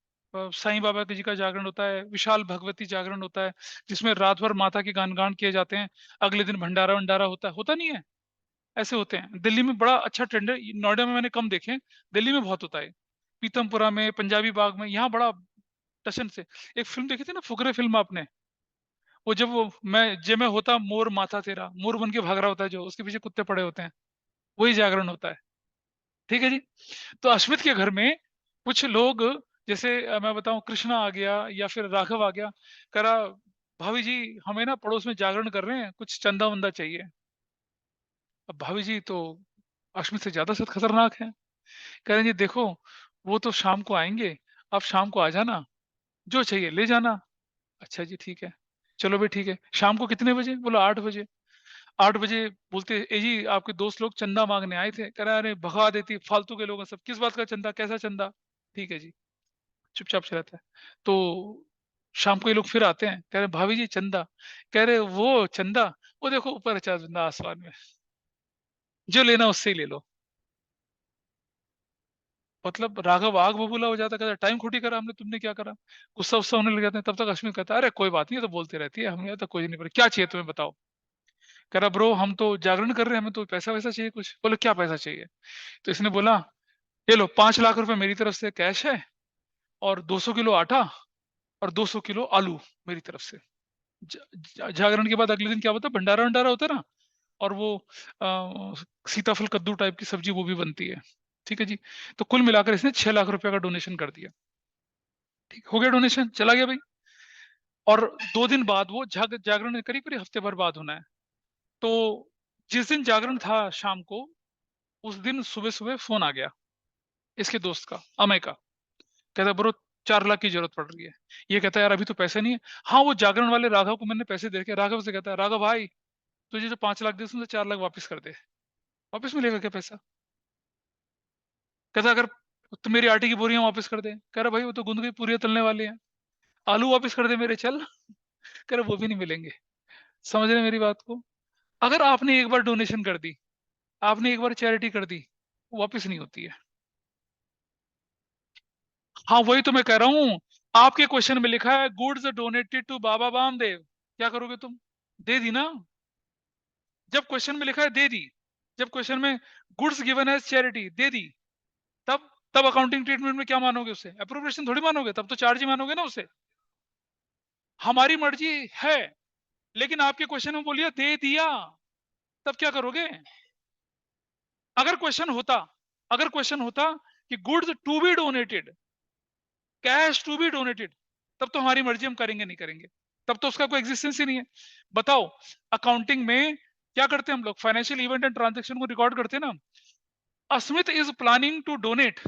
साईं बाबा जी का जागरण होता है, विशाल भगवती जागरण होता है, जिसमें रात भर माता के गान किए जाते हैं। अगले दिन भंडारा वंडारा होता नहीं है, ऐसे होते हैं। दिल्ली में बड़ा अच्छा ट्रेंड है, नोएडा में मैंने कम देखे हैं, दिल्ली में बहुत होता है। पीतमपुरा में, पंजाबी बाग में, यहाँ बड़ा टशन से। एक फिल्म देखी थी ना, फुकरे फिल्म आपने, वो जब वो मैं होता मोर माथा तेरा, मोर बन के भाग रहा होता है, जो उसके पीछे कुत्ते पड़े होते हैं, वही जागरण होता है। ठीक है जी। तो अश्मित के घर में कुछ लोग, जैसे मैं बताऊं, कृष्णा आ गया या फिर राघव आ गया, कह रहा भाभी जी हमें ना पड़ोस में जागरण कर रहे हैं, कुछ चंदा वंदा चाहिए। अब भाभी जी तो अश्मित से ज्यादा सख्त खतरनाक है, कह रहे हैं जी देखो, वो तो शाम को आएंगे, आप शाम को आ जाना, जो चाहिए ले जाना। अच्छा जी ठीक है, चलो भाई ठीक है, शाम को कितने बजे, बोला 8 बजे। 8 बजे बोलते, ए जी आपके दोस्त लोग चंदा मांगने आए थे, कह रहा है अरे भगा देती, फालतू के लोग हैं सब, किस बात का चंदा, कैसा चंदा। ठीक है जी, चुपचाप से रहता है। तो शाम को ये लोग फिर आते हैं, कह रहे भाभी जी चंदा, कह रहे वो चंदा, वो देखो ऊपर है चंदा आसमान में, जो लेना उससे ही ले लो। मतलब राघव आग बबूला हो जाता, कहता टाइम खोटी करा हमने, तुमने क्या करा, गुस्सा उस्सा होने लग जाते हैं। तब तक अश्विन कहता है अरे कोई बात नहीं, ये तो बोलती रहती है, हमें तो कोई नहीं पता, क्या चाहिए तुम्हें बताओ। कह रहा ब्रो हम तो जागरण कर रहे हैं, हमें तो पैसा वैसा चाहिए कुछ। बोले क्या पैसा चाहिए। तो इसने बोला ये लो 5 लाख रुपए मेरी तरफ से कैश है, और 200 किलो आटा, और 200 किलो आलू मेरी तरफ से। जागरण के बाद अगले दिन क्या होता है, भंडारा वंडारा होता है ना, और वो सीताफल कद्दू टाइप की सब्जी वो भी बनती है। ठीक है जी। तो कुल मिलाकर इसने 6 लाख रुपए का डोनेशन कर दिया। ठीक हो गया, डोनेशन चला गया भाई। और 2 दिन बाद वो जागरण करीब करीब हफ्ते भर बाद होना है। तो जिस दिन जागरण था शाम को, उस दिन सुबह सुबह फोन आ गया इसके दोस्त का, अमय का। कहता ब्रो 4 लाख की जरूरत पड़ रही है। ये कहता है यार अभी तो पैसे नहीं है। हाँ, वो जागरण वाले राघव को मैंने पैसे दे के, राघव से कहता है राघव भाई तुझे जो 5 लाख दे उसमें से 4 लाख वापस कर दे। वापस मिलेगा क्या पैसा? कहता अगर तो मेरी आटे की बोरियां वापस कर दे। कह रहा भाई वो तो गुंद की पूरियां तलने वाली हैं, आलू वापस कर दे मेरे चल। कह रहा वो भी नहीं मिलेंगे। समझ रहे हैं मेरी बात को? अगर आपने एक बार डोनेशन कर दी, आपने एक बार चैरिटी कर दी, वो वापस नहीं होती है। हाँ वही तो मैं कह रहा हूँ। आपके क्वेश्चन में लिखा है गुड्स डोनेटेड टू बाबा बामदेव, क्या करोगे तुम? दे दी ना। जब क्वेश्चन में लिखा है दे दी, जब क्वेश्चन में गुड्स गिवन एज चैरिटी दे दी, तब तब अकाउंटिंग ट्रीटमेंट में क्या मानोगे? उसे अप्रोप्रिएशन थोड़ी मानोगे, तब तो चार्ज ही मानोगे ना उसे। हमारी मर्जी है, लेकिन आपके क्वेश्चन में बोलिए दे दिया, तब क्या करोगे? अगर क्वेश्चन होता, अगर क्वेश्चन होता कि goods to be donated, cash to be donated, तब तो हमारी मर्जी, हम करेंगे नहीं करेंगे, तब तो उसका कोई एग्जिस्टेंस ही नहीं है। बताओ, अकाउंटिंग में क्या करते हैं हम लोग? फाइनेंशियल इवेंट एंड ट्रांजेक्शन को रिकॉर्ड करते हैं ना। Asmit is planning to donate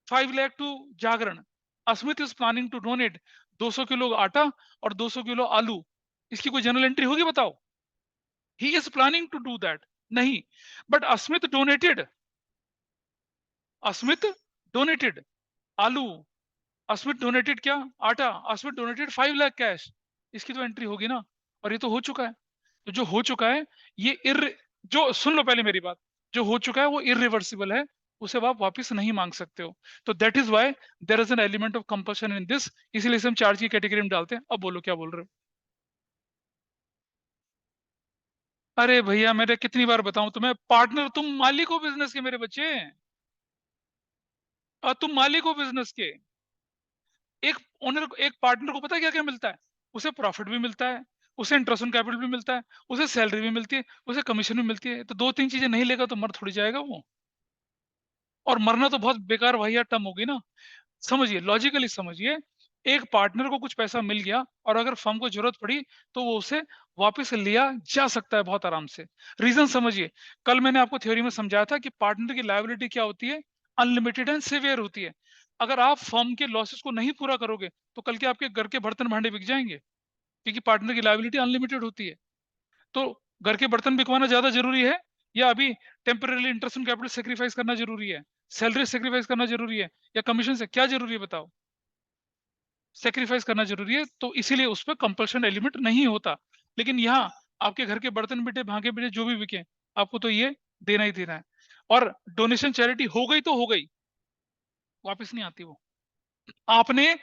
5 lakh to Jagran. Asmit is planning to donate 200 kilo आटा और 200 किलो आलू। इसकी कोई जनरल एंट्री होगी बताओ? He is planning to do that, नहीं। But Asmit donated, Asmit donated आलू, अस्मित डोनेटेड क्या? आटा। Asmit donated 5 lakh cash. इसकी तो एंट्री होगी ना। और ये तो हो चुका है। तो जो हो चुका है, ये जो सुन लो पहले मेरी बात, जो हो चुका है वो इरिवर्सिबल है, उसे आप वापस नहीं मांग सकते हो। तो that is why there is an element of compulsion in this, इसीलिए इसे हम चार्ज की कैटेगरी में डालते हैं। अब बोलो क्या बोल रहे हो? अरे भैया मैंने कितनी बार बताऊं तुम्हें, पार्टनर, तुम मालिक हो बिजनेस के मेरे बच्चे, और तुम मालिक हो बिजनेस के। एक ओनर को, एक पार्टनर को पता है क्या क्या मिलता है? उसे प्रॉफिट भी मिलता है, उसे इंटरेस्ट ऑन कैपिटल भी मिलता है, उसे सैलरी भी मिलती है, उसे कमीशन भी मिलती है। तो दो तीन चीजें नहीं लेगा तो मर थोड़ी जाएगा वो। और मरना तो बहुत बेकार भैया टर्म होगी ना। समझिए, लॉजिकली समझिए। एक पार्टनर को कुछ पैसा मिल गया और अगर फर्म को जरूरत पड़ी तो वो उसे वापस लिया जा सकता है बहुत आराम से। रीजन समझिए, कल मैंने आपको थ्योरी में समझाया था कि पार्टनर की लायबिलिटी क्या होती है? अनलिमिटेड एंड सेवियर होती है। अगर आप फर्म के लॉसेस को नहीं पूरा करोगे तो कल के आपके घर के बर्तन भांडे बिक जाएंगे, क्योंकि पार्टनर की लायबिलिटी अनलिमिटेड होती है। तो घर के बर्तन बिकवाना ज्यादा जरूरी है, या अभी temporary interest on capital sacrifice करना जरूरी है, सैलरी सेक्रीफाइस करना जरूरी है, या कमीशन से क्या जरूरी है बताओ? सेक्रीफाइस करना जरूरी है। तो इसीलिए उस पर कंपल्शन एलिमेंट नहीं होता। लेकिन यहाँ आपके घर के बर्तन बिटे, भागे बिटे, जो भी बिके, आपको तो ये देना ही देना है। और डोनेशन चैरिटी हो गई तो हो गई, वापस नहीं आती वो। आपने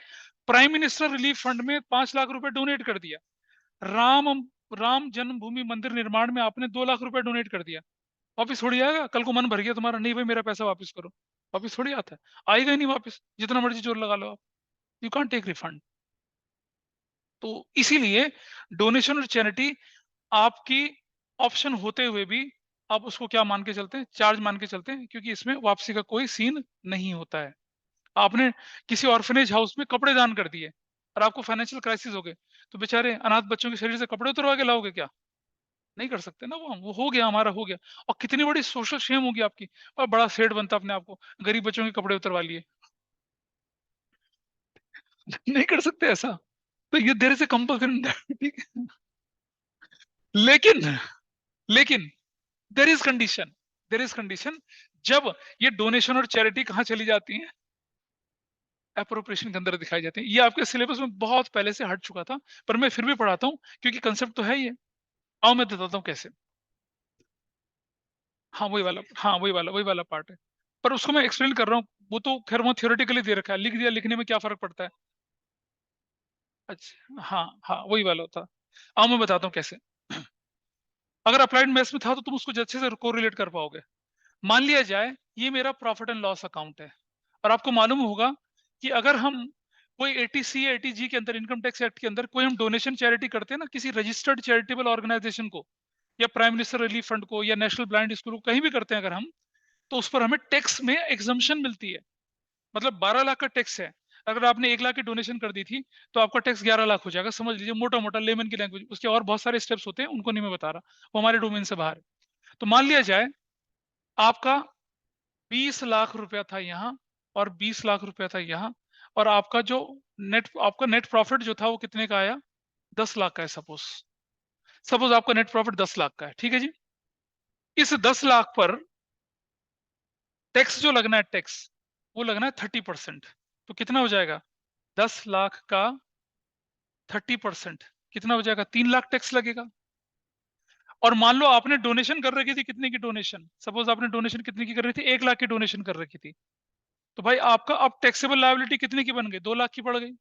प्राइम मिनिस्टर रिलीफ फंड में 5 लाख रुपए डोनेट कर दिया, राम राम जन्मभूमि मंदिर निर्माण में आपने 2 लाख रुपए डोनेट कर दिया, वापिस थोड़ी आएगा? कल को मन भर गया तुम्हारा, नहीं भाई मेरा पैसा वापस करो, वापिस थोड़ी आता है? आएगा ही नहीं वापस, जितना मर्जी जोर लगा लो आप। You can't take refund. तो इसीलिए डोनेशन और चैरिटी आपकी ऑप्शन होते हुए भी आप उसको क्या मान के चलते हैं? चार्ज मान के चलते हैं, क्योंकि इसमें वापसी का कोई सीन नहीं होता है। आपने किसी ऑर्फनेज हाउस में कपड़े दान कर दिए और आपको फाइनेंशियल क्राइसिस हो गए, तो बेचारे अनाथ बच्चों के शरीर से कपड़े उतरवा के लाओगे क्या? नहीं कर सकते ना। वो हो गया, हमारा हो गया। और कितनी बड़ी सोशल शेम होगी आपकी, और बड़ा सेठ बनता अपने आप को, गरीब बच्चों के कपड़े उतरवा लिए। नहीं कर सकते ऐसा। तो ये देर से कंपल्सन, ठीक है। लेकिन, लेकिन there is condition, there is condition. जब ये डोनेशन और चैरिटी कहाँ चली जाती है? अप्रोप्रिएशन के अंदर दिखाई जाती है। ये आपके सिलेबस में बहुत पहले से हट चुका था, पर मैं फिर भी पढ़ाता हूँ क्योंकि कंसेप्ट तो है ये। आओ मैं बताता हूँ कैसे। हाँ वही वाला, हाँ वही वाला पार्ट है, पर उसको मैं एक्सप्लेन कर रहा हूँ। वो तो खैर वो थियोरेटिकली दे रखा है, लिख दिया, लिखने में क्या फर्क पड़ता है? अच्छा हाँ हाँ, वही वाला होता। आओ मैं बताता हूँ कैसे। अगर अप्लाइड मैथ्स में था तो तुम उसको अच्छे से कोरिलेट कर पाओगे। मान लिया जाए ये मेरा प्रॉफिट एंड लॉस अकाउंट है, और आपको मालूम होगा कि अगर हम कोई 80C या 80G के अंदर, इनकम टैक्स एक्ट के अंदर, कोई हम डोनेशन चैरिटी करते हैं ना किसी रजिस्टर्ड चैरिटेबल ऑर्गेनाइजेशन को, या प्राइम मिनिस्टर रिलीफ फंड को, या नेशनल ब्लाइंड स्कूल को, कहीं भी करते हैं अगर हम, तो उस पर हमें टैक्स में एग्जम्पशन मिलती है। मतलब 12 लाख का टैक्स है, अगर आपने 1 लाख की डोनेशन कर दी थी तो आपका टैक्स 11 लाख हो जाएगा। समझ लीजिए, मोटा मोटा लेमन की लैंग्वेज। उसके और बहुत सारे स्टेप्स होते हैं, उनको नहीं मैं बता रहा, वो हमारे डोमेन से बाहर है। तो मान लिया जाए आपका 20 लाख रुपया था यहाँ और 20 लाख रुपया था यहाँ, और आपका जो नेट प्रॉफिट जो था वो कितने का आया? 10 लाख का है। सपोज आपका नेट प्रॉफिट 10 लाख का है, ठीक है जी। इस 10 लाख पर टैक्स जो लगना है, टैक्स वो लगना है 30%। तो कितना हो जाएगा? 10 लाख का 30% कितना हो जाएगा? 3 लाख टैक्स लगेगा। और मान लो आपने डोनेशन कर रखी थी, कितने की डोनेशन? सपोज आपने डोनेशन कितने की कर रही थी? 1 लाख की डोनेशन कर रखी थी। तो भाई आपका अब टैक्सेबल लायबिलिटी कितने की बन गई? 2 लाख की पड़ गई।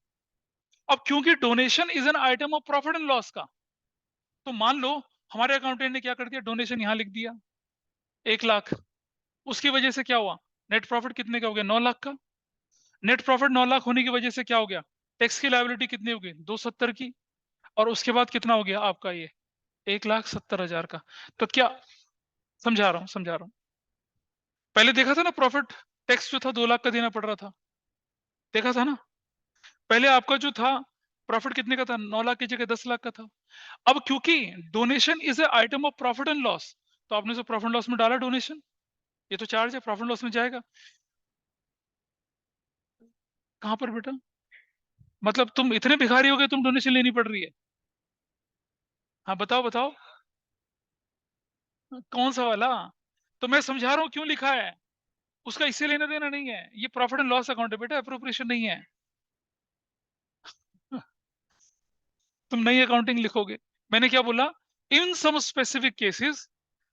अब क्योंकि donation is an item of profit and loss का, तो मान लो हमारे अकाउंटेंट ने क्या कर दिया, डोनेशन यहां लिख दिया 1 लाख। उसकी वजह से क्या हुआ? नेट प्रॉफिट कितने का हो गया? 9 लाख का। नेट प्रॉफिट 9 लाख होने की वजह से क्या हो गया? टैक्स की लायबिलिटी कितनी हो गई? 270 की। और उसके बाद कितना हो गया आपका? ये 1,70,000 का। तो क्या, समझा रहा हूँ। पहले देखा था ना, प्रॉफिट टैक्स जो था 2 लाख का देना पड़ रहा था, देखा था ना। पहले आपका जो था प्रॉफिट कितने का था? 9 लाख की जगह 10 लाख का था। अब क्योंकि donation is a item of profit and loss, तो आपने जो प्रॉफिट लॉस में डाला डोनेशन, ये तो चार्ज है, प्रॉफिट लॉस में जाएगा। कहां पर बेटा? मतलब तुम इतने भिखारी हो गए, तुम डोनेशन लेनी पड़ रही है? हाँ बताओ बताओ, कौन सा वाला? तो मैं समझा रहा हूँ क्यों लिखा है। उसका इससे लेना देना नहीं है, ये प्रॉफिट एंड लॉस अकाउंट है बेटा, अप्रोप्रिएशन नहीं है। तुम नई अकाउंटिंग लिखोगे। मैंने क्या बोला? इन सम स्पेसिफिक केसेस।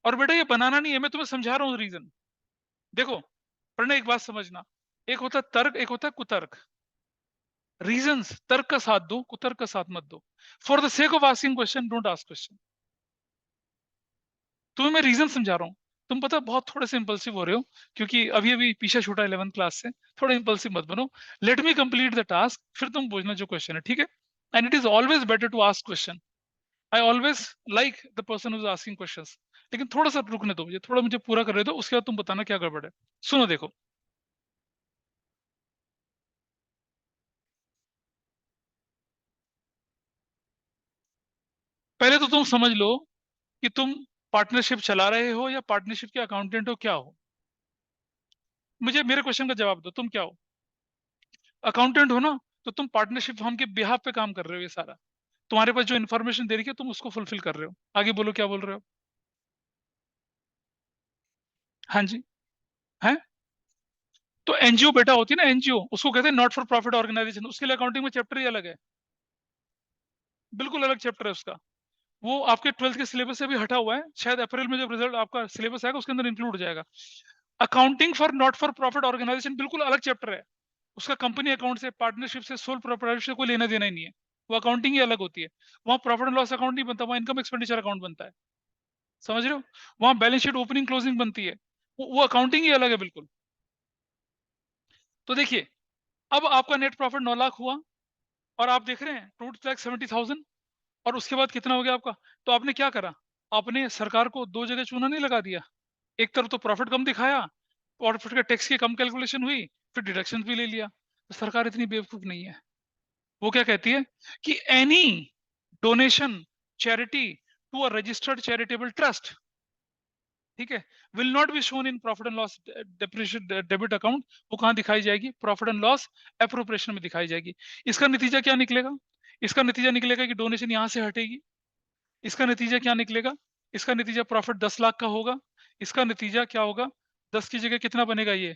और बेटा ये बनाना नहीं है, मैं तुम्हें समझा रहा हूँ रीजन। देखो, पर एक बात समझना, एक होता है तर्क, एक होता है कुतर्क। रीजंस, तर्क का साथ दो, कुतर्क का साथ मत दो। For the sake of asking question don't ask question. तुम्हें मैं रीजन समझा रहा हूँ। तुम पता बहुत थोड़े से इंपल्सिव हो रहे हो, क्योंकि अभी अभी पीछे छूटा 11th क्लास से। थोड़ा इंपल्सिव मत बनो। Let me complete the task, फिर तुम पूछना जो क्वेश्चन है, ठीक है? And it is always better to ask question. I always like the person who is asking questions. लेकिन थोड़ा सा रुकने दो मुझे, थोड़ा मुझे पूरा कर दो, उसके बाद तुम बताना क्या गड़बड़ है। सुनो देखो, पहले तो तुम समझ लो कि तुम पार्टनरशिप चला रहे हो या पार्टनरशिप के अकाउंटेंट हो, क्या हो? मुझे मेरे क्वेश्चन का जवाब दो, तुम क्या हो? अकाउंटेंट हो ना? तो तुम पार्टनरशिप फर्म के बिहाफ पे काम कर रहे हो, ये सारा तुम्हारे पास जो इन्फॉर्मेशन दे रही है तुम उसको फुलफिल कर रहे हो। आगे बोलो, क्या बोल रहे हो? हाँ जी। है? तो एनजीओ बेटा होती है ना, एनजीओ उसको कहते हैं नॉट फॉर प्रॉफिट ऑर्गेनाइजेशन, उसके लिए अकाउंटिंग में चैप्टर ही अलग है। बिल्कुल अलग चैप्टर है उसका। वो आपके 12th के सिलेबस से भी हटा हुआ है, शायद अप्रैल में जब रिजल्ट आपका सिलेबस आएगा उसके अंदर इंक्लूड हो जाएगा। Accounting for not for profit organisation बिल्कुल अलग चैप्टर है। उसका कंपनी अकाउंट से, पार्टनरशिप से, सोल प्रोप्राइटरशिप से कोई लेना देना ही नहीं है। वो अकाउंटिंग ही अलग होती है। वहाँ प्रॉफिट एंड लॉस अकाउंट नहीं बनता, वहाँ इनकम एक्सपेंडिचर अकाउंट बनता है। समझ रहे हो? वहाँ बैलेंस शीट ओपनिंग क्लोजिंग बनती है। वो अकाउंटिंग ही अलग है बिल्कुल। तो देखिए, अब आपका नेट प्रॉफिट 9 लाख हुआ, और आप देख रहे हैं 2,70,000, और उसके बाद कितना हो गया आपका? तो आपने क्या करा? आपने सरकार को दो जगह चूना नहीं लगा दिया। एक तरफ तो प्रॉफिट कम दिखाया, प्रॉफिट का टैक्स की कम कैलकुलेशन हुई, फिर डिडक्शन भी ले लिया। तो सरकार इतनी बेवकूफ नहीं है। वो क्या कहती है कि any donation, charity to a registered charitable trust, ठीक है, will not be shown in profit and loss depreciate debit account. वो कहां दिखाई जाएगी? प्रॉफिट एंड लॉस एप्रोप्रिएशन में दिखाई जाएगी। इसका नतीजा क्या निकलेगा? इसका नतीजा निकलेगा कि डोनेशन यहां से हटेगी। इसका नतीजा क्या निकलेगा? इसका नतीजा प्रॉफिट 10 लाख का होगा। इसका नतीजा क्या होगा? 10 की जगह कितना बनेगा? ये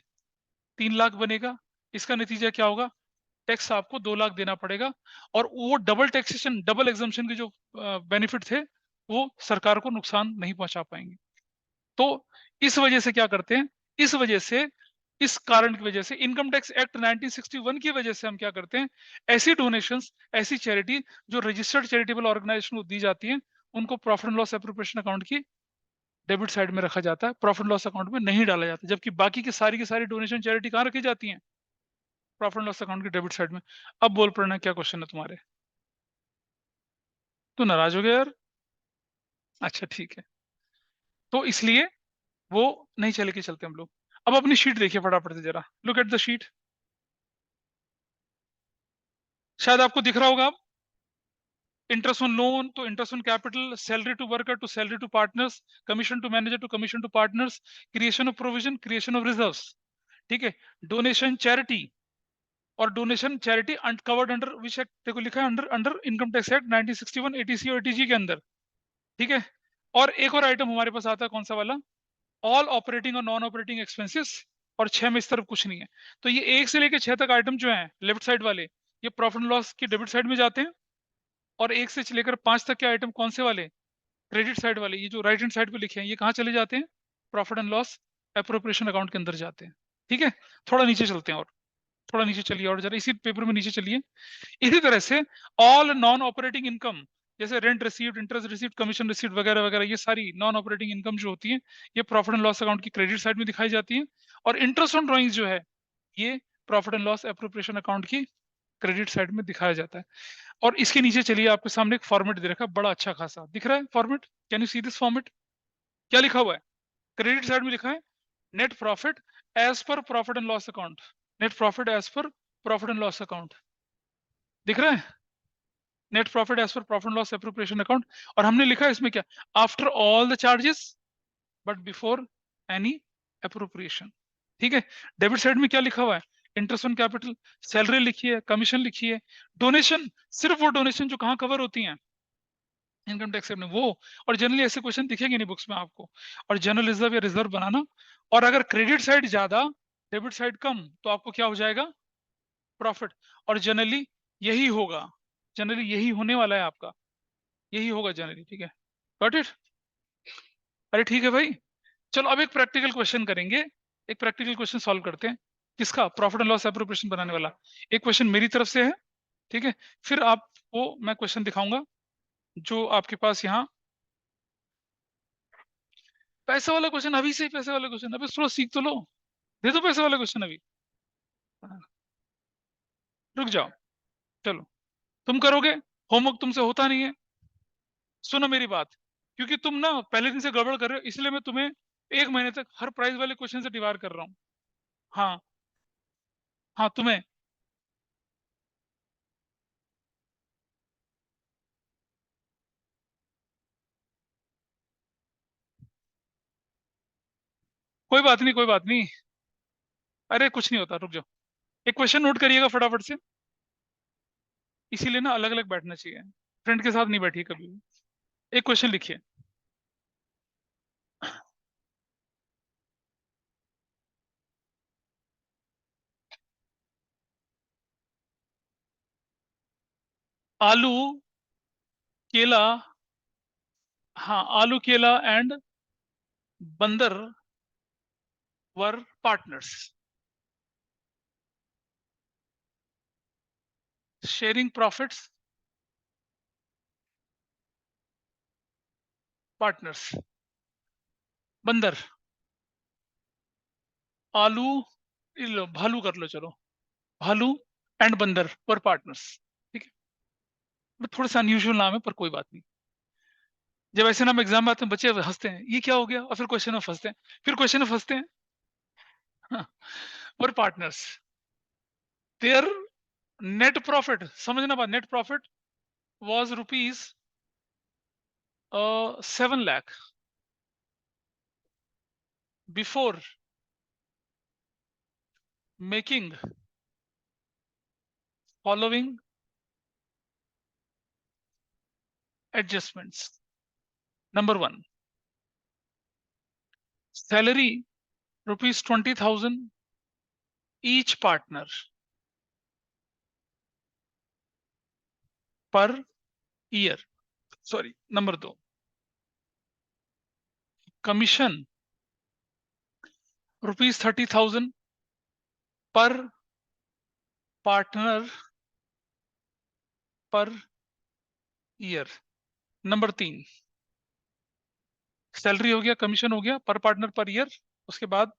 3 लाख बनेगा। इसका नतीजा क्या होगा? टैक्स आपको 2 लाख देना पड़ेगा। और वो डबल टैक्सेशन, डबल एग्जम्पशन के जो बेनिफिट थे, वो सरकार को नुकसान नहीं पहुंचा पाएंगे। तो इस वजह से क्या करते हैं, इस वजह से, इस कारण की वजह से, इनकम टैक्स एक्ट 1961 की वजह से हम क्या करते हैं, ऐसी डोनेशंस, ऐसी चैरिटी जो रजिस्टर्ड चैरिटेबल ऑर्गेनाइजेशन को दी जाती है, उनको profit and loss appropriation account की डेबिट साइड में रखा जाता है, प्रॉफिट लॉस अकाउंट में नहीं डाला जाता। जबकि बाकी की सारी डोनेशन चैरिटी कहाँ रखी जाती हैं? प्रॉफिट एंड लॉस अकाउंट की डेबिट साइड में। अब बोल पड़ना, क्या क्वेश्चन है तुम्हारे? तो नाराज हो गया यार? अच्छा ठीक है। तो इसलिए वो नहीं चले के चलते हम लोग। अब अपनी शीट देखिए फटाफट से जरा, लुक एट द शीट। शायद आपको दिख रहा होगा अब। इंटरेस्ट ऑन लोन तो interest on capital, salary to worker to salary to partners, commission to manager to commission to partners, creation of provision, creation of reserves, ठीक है। डोनेशन चैरिटी और donation charity covered under which act, देखो लिखा है under under income tax act 1961 eighty C और eighty G के अंदर, ठीक है। और एक और आइटम हमारे पास आता है, कौन सा वाला, ऑल ऑपरेटिंग और नॉन ऑपरेटिंग एक्सपेंसेस, और 6 में इस तरफ कुछ नहीं है। तो ये 1 से लेकर 6 तक आइटम जो है लेफ्ट साइड वाले, ये प्रॉफिट एंड लॉस की डेबिट साइड में जाते हैं, और 1 से लेकर 5 तक के आइटम कौन से वाले, क्रेडिट साइड वाले, ये जो राइट हैंड साइड पे लिखे हैं, ये कहाँ चले जाते हैं, profit and loss appropriation account के अंदर जाते हैं, ठीक है। थोड़ा नीचे चलते हैं, और थोड़ा नीचे चलिए, और जरा इसी पेपर में नीचे चलिए। इसी तरह से ऑल नॉन ऑपरेटिंग इनकम, जैसे rent received, interest received, commission received वगैरह वगैरह, ये सारी नॉन ऑपरेटिंग इनकम जो होती है, ये प्रॉफिट एंड लॉस अकाउंट की क्रेडिट साइड में दिखाई जाती है। और इंटरेस्ट ऑन ड्रॉइंग्स जो है, ये profit and loss appropriation account की क्रेडिट साइड में दिखाया जाता है। और इसके नीचे चलिए, आपके सामने एक फॉर्मेट दे रखा है, बड़ा अच्छा खासा दिख रहा है format, can you see this format? क्या लिखा हुआ है? क्रेडिट साइड में लिखा है net profit as per profit and loss account, net profit as per profit and loss account, दिख रहा है? Net profit as per profit and loss appropriation account. और हमने लिखा है इसमें क्या, after all the charges but before any appropriation, ठीक है। डेबिट साइड में क्या लिखा हुआ है, इंटरेस्ट ऑन कैपिटल, सैलरी लिखी है, कमीशन लिखी है, डोनेशन, सिर्फ वो डोनेशन जो कहाँ कवर होती हैं, इनकम टैक्स में वो। और जनरली ऐसे क्वेश्चन दिखेंगे नहीं बुक्स में आपको। और जनरल रिजर्व या रिजर्व बनाना, और अगर क्रेडिट साइड ज्यादा डेबिट साइड कम, तो आपको क्या हो जाएगा, प्रॉफिट। और जनरली यही होगा, जनरली यही होने वाला है आपका, यही होगा जनरली, ठीक है। Got it? अरे ठीक है भाई, चलो अब एक प्रैक्टिकल क्वेश्चन करेंगे, एक प्रैक्टिकल क्वेश्चन सॉल्व करते हैं। किसका? प्रॉफिट एंड लॉस एप्रोप्रिएशन बनाने वाला। एक क्वेश्चन मेरी तरफ से है, ठीक है। फिर आपको मैं क्वेश्चन दिखाऊंगा जो आपके पास यहाँ, पैसे वाला क्वेश्चन अभी से ही, पैसे वाला क्वेश्चन अभी थोड़ा सीख तो लो, दे दो पैसे वाला क्वेश्चन अभी। हाँ, रुक जाओ, चलो तुम करोगे, होमवर्क तुमसे होता नहीं है। सुनो मेरी बात, क्योंकि तुम ना पहले दिन से गड़बड़ कर रहे हो, इसलिए मैं तुम्हें 1 महीने तक हर प्राइज वाले क्वेश्चन से डिवार कर रहा हूँ। हाँ, हाँ तुम्हें, कोई बात नहीं, कोई बात नहीं, अरे कुछ नहीं होता, रुक जाओ। एक क्वेश्चन नोट करिएगा फटाफट से, इसीलिए ना अलग अलग बैठना चाहिए, फ्रेंड के साथ नहीं बैठिए कभी भी। एक क्वेश्चन लिखिए, आलू, केला, हाँ आलू केला एंड बंदर वर पार्टनर्स, शेयरिंग प्रॉफिट्स, पार्टनर्स। बंदर, आलू, ये लो भालू कर लो, चलो भालू एंड बंदर वर पार्टनर्स, ठीक है। थोड़ा सा अनयूजुअल नाम है पर कोई बात नहीं। जब ऐसे नाम एग्जाम में आते हैं बच्चे हंसते हैं, ये क्या हो गया, और फिर क्वेश्चन में फंसते हैं, फिर क्वेश्चन में फंसते हैं। हाँ, वर पार्टनर्स, देयर नेट प्रॉफिट, समझना बात, net profit was rupees 7 lakh before making following adjustments. Number one, salary rupees 20,000 each partner per year. Sorry, number two, commission rupees 30,000 per partner per year. Number तीन, salary हो गया, commission हो गया, पर partner per year. उसके बाद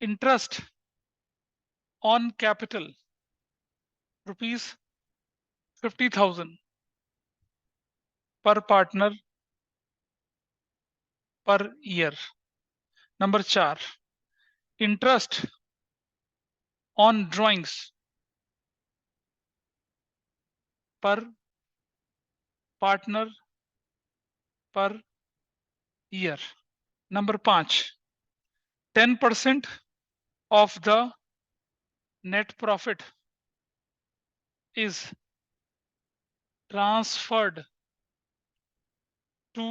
interest on capital rupees 50,000 पर partner per year. Number चार, इंटरेस्ट ऑन ड्राइंग्स पर partner per year. Number 5, 10% of the net profit is transferred to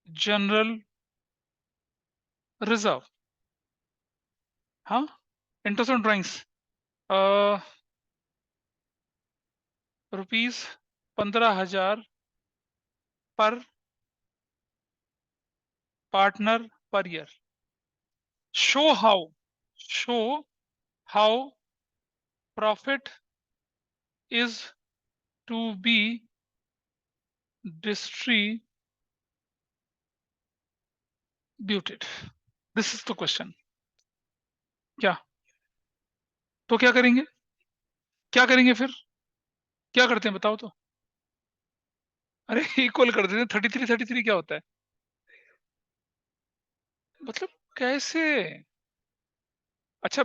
general reserve। हाँ, interest on drawings, rupees 15,000 per partner per year. Show how profit is to be distributed. This is the question. क्या तो क्या करेंगे, क्या करेंगे फिर, क्या करते हैं बताओ तो। अरे इक्वल कर देते हैं। 33 क्या होता है, मतलब कैसे। अच्छा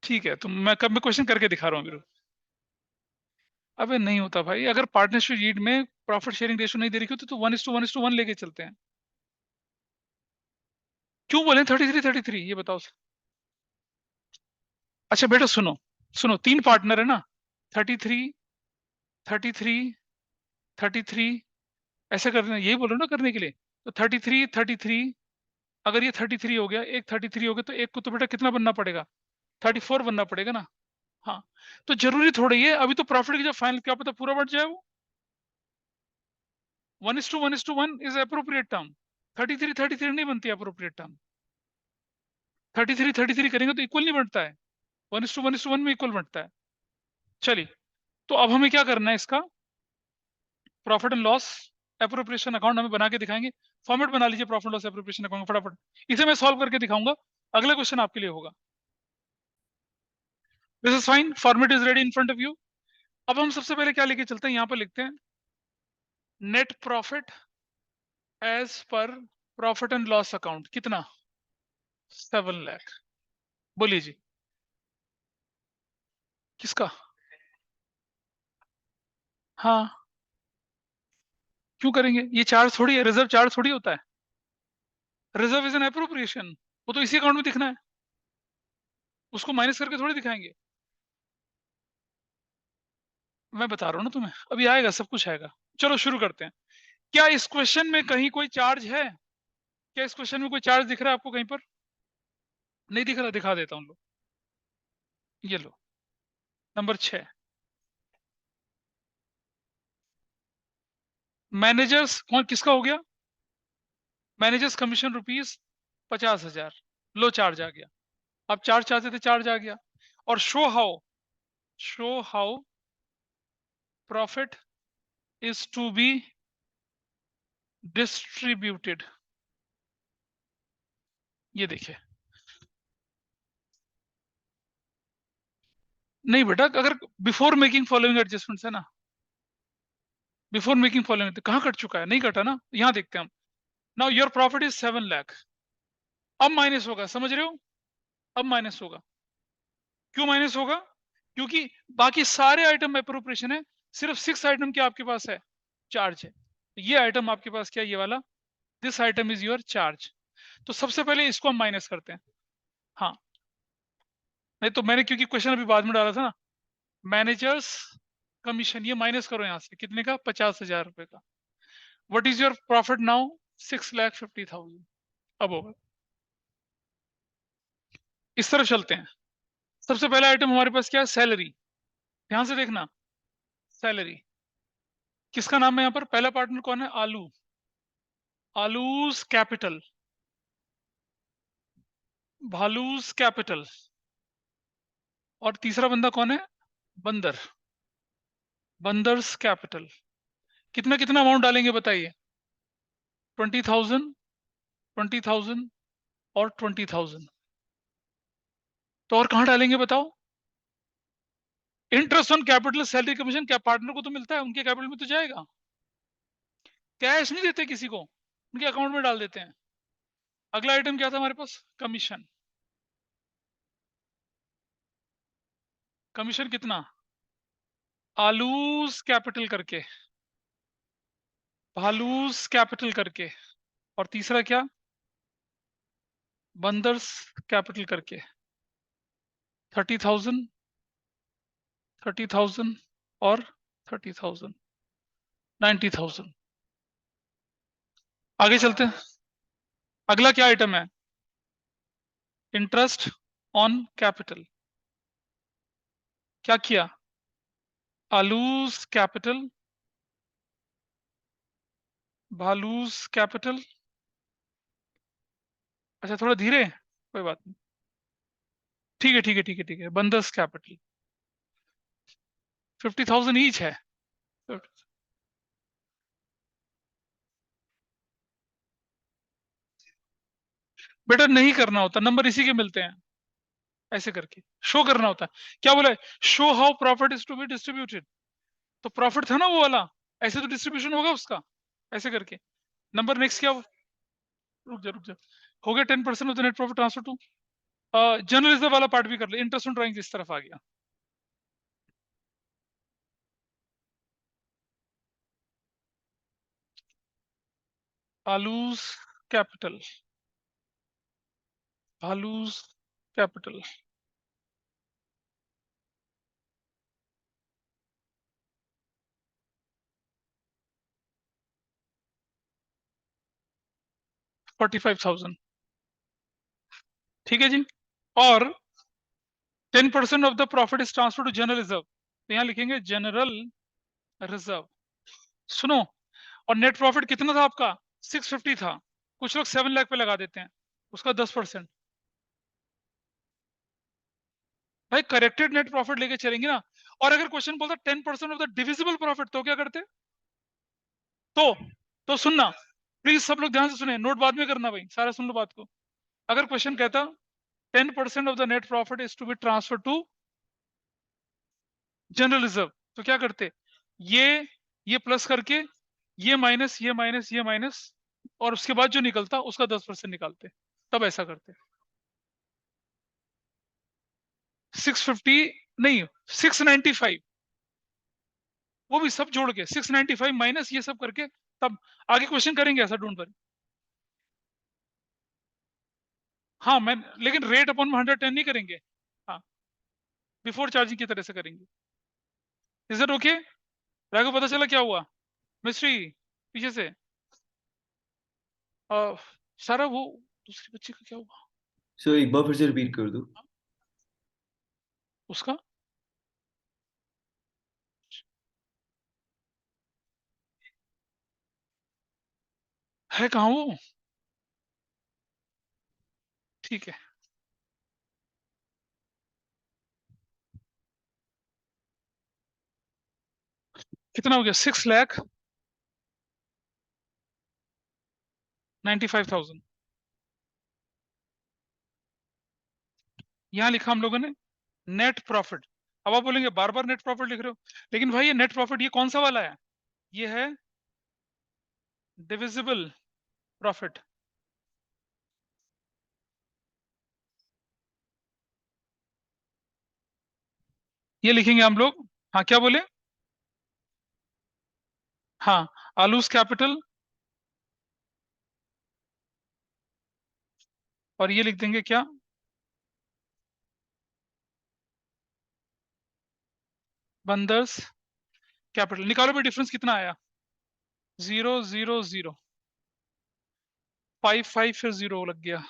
ठीक है, तो मैं कब मैं क्वेश्चन करके दिखा रहा हूँ फिर। अबे नहीं होता भाई, अगर पार्टनरशिप रीड में प्रॉफिट शेयरिंग रेशो नहीं दे रही होती तो 1:1:1 लेके चलते हैं। क्यों बोले 33 ये बताओ। अच्छा बेटा सुनो, सुनो 3 पार्टनर है ना, 33 33 33, ऐसे करना, यही बोलो ना करने के लिए। तो 33 अगर ये 33 हो गया, एक 33 हो गया, तो एक को तो बेटा कितना बनना पड़ेगा, 34 बनना पड़ेगा ना। हाँ, तो जरूरी थोड़ी है अभी तो प्रॉफिट की जो फाइनल, क्या पता पूरा बढ़ जाए वो। 1:1:1 इज अप्रोप्रिएट टर्म। 33 नहीं बनती अप्रोप्रिएट टर्म। 33 करेंगे तो इक्वल नहीं बनता है, 1:1:1 में इक्वल बनता है। चलिए, तो अब हमें क्या करना है, इसका profit and loss appropriation account हमें बना के दिखाएंगे। फॉर्मेट बना लीजिए प्रॉफिट लॉस एप्रोप्रिएशन अकाउंट फटाफट, इसे मैं सॉल्व करके दिखाऊंगा। अगला क्वेश्चन आपके लिए होगा। This is fine, format is ready in front of you. अब हम सबसे पहले क्या लेके चलते हैं, यहां पर लिखते हैं net profit as per profit and loss account, कितना, 7 लाख। बोलिए जी, किसका। हाँ, क्यों करेंगे, ये चार्ज थोड़ी है, रिजर्व चार्ज थोड़ी होता है। रिजर्व इज एन एप्रोप्रिएशन, वो तो इसी अकाउंट में दिखना है, उसको माइनस करके थोड़ी दिखाएंगे। मैं बता रहा हूँ ना तुम्हें, अभी आएगा, सब कुछ आएगा। चलो शुरू करते हैं। क्या इस क्वेश्चन में कहीं कोई चार्ज है, क्या इस क्वेश्चन में कोई चार्ज दिख रहा है आपको कहीं पर, नहीं दिख रहा, दिखा देता हूँ लो, ये लो, नंबर 6, मैनेजर्स कौन किसका हो गया, मैनेजर्स कमीशन ₹50,000, लो चार्ज आ गया। आप चार्ज चाहते थे, चार्ज आ गया। और show how profit is to be distributed, ये देखिए। नहीं बेटा, अगर बिफोर मेकिंग फॉलोइंग एडजस्टमेंट्स है ना, बिफोर मेकिंग फॉलोइंग, तो कहाँ कट चुका है, नहीं कटा ना, यहाँ देखते हैं हम। Now your profit is 7 lakh, अब माइनस होगा, समझ रहे हो, अब माइनस होगा। क्यों माइनस होगा, क्योंकि बाकी सारे आइटम अप्रोप्रिएशन है, सिर्फ 6 आइटम क्या आपके पास है, चार्ज है। ये आइटम आपके पास क्या है, ये वाला, this item is your charge. तो सबसे पहले इसको हम माइनस करते हैं। हाँ, नहीं तो मैंने क्योंकि क्वेश्चन अभी बाद में डाला था ना, मैनेजर्स कमीशन, ये माइनस करो यहाँ से, कितने का, 50,000 रुपए का। What is your profit now, 6,50,000। अब होगा, इस तरफ चलते हैं। सबसे पहला आइटम हमारे पास क्या है, सैलरी। ध्यान से देखना, सैलरी किसका नाम है यहाँ पर, पहला पार्टनर कौन है, आलू, आलूज कैपिटल, भालूज कैपिटल। और तीसरा बंदा कौन है, बंदर, बंदर्स कैपिटल। कितना कितना अमाउंट डालेंगे बताइए, 20,000, 20,000 और 20,000। तो और कहाँ डालेंगे बताओ, interest on capital salary commission, क्या पार्टनर को तो मिलता है, उनके कैपिटल में तो जाएगा। कैश नहीं देते किसी को, उनके अकाउंट में डाल देते हैं। अगला आइटम क्या था हमारे पास, कमीशन, कमीशन कितना, आलूज कैपिटल करके, भालूज कैपिटल करके, और तीसरा क्या, बंदर्स कैपिटल करके। 30,000, 30,000 और 30,000, 90,000। आगे चलते हैं। अगला क्या आइटम है, इंटरेस्ट ऑन कैपिटल। क्या किया, आलूज कैपिटल, भालूज कैपिटल। अच्छा थोड़ा धीरे, कोई बात नहीं, ठीक है ठीक है ठीक है ठीक है, बंदर्स कैपिटल 50,000 ईच है। बेटा नहीं करना होता, नंबर इसी के मिलते हैं, ऐसे करके शो करना होता है। क्या बोला है, show how profit is to be distributed. तो प्रॉफिट था ना वो वाला, ऐसे तो डिस्ट्रीब्यूशन होगा उसका, ऐसे करके। नंबर नेक्स्ट क्या, रुक जा रुक जा, हो गया 10% of the net profit transfer to, journalism वाला पार्ट भी कर ले, इंटरेस्ट ऑन ड्राइंग इस तरफ आ गया। आलूज कैपिटल, भालूज कैपिटल, 45,000, ठीक है जी। और 10% of the profit is transfer to general reserve, तो यहाँ लिखेंगे जनरल रिजर्व। सुनो, और नेट प्रॉफिट कितना था आपका, 650 था। कुछ लोग 7 लाख पे लगा देते हैं, उसका 10%। भाई करेक्टेड नेट प्रॉफिट लेके चलेंगे ना। और अगर क्वेश्चन बोलता 10% ऑफ द डिविजिबल प्रॉफिट, तो क्या करते, तो तो सुनना, प्लीज सब लोग ध्यान से सुने, नोट बाद में करना भाई, सारा सुन लो बात को। अगर क्वेश्चन कहता 10% of the net profit is to be transfer to general reserve, तो क्या करते, ये ये प्लस करके, ये माइनस, ये माइनस, ये माइनस, और उसके बाद जो निकलता उसका 10% निकालते, तब ऐसा करते। 650 नहीं, 695, वो भी सब जोड़ के 695 माइनस ये सब करके, तब आगे क्वेश्चन करेंगे, ऐसा डोंट वरी। हाँ मैं, लेकिन रेट अपॉन 110 नहीं करेंगे, हाँ बिफोर चार्जिंग की तरह से करेंगे। इज इट ओके, राघव पता चला क्या हुआ, मिस्ट्री पीछे से, सारा वो दूसरे बच्चे का क्या हुआ, सो एक बार फिर से रिपीट कर दो। उसका है कहाँ वो, ठीक है। कितना हो गया, 6,95,000, यहाँ लिखा हम लोगों ने नेट प्रॉफिट। अब आप बोलेंगे बार बार नेट प्रॉफिट लिख रहे हो, लेकिन भाई ये नेट प्रॉफिट ये कौन सा वाला है, ये है डिविजिबल प्रॉफिट। ये लिखेंगे हम लोग, हाँ क्या बोले, हाँ आलूज कैपिटल, और ये लिख देंगे क्या, बंदर्स कैपिटल। निकालो भाई डिफरेंस कितना आया, 0 0 0, 5 5 फिर 0 लग गया,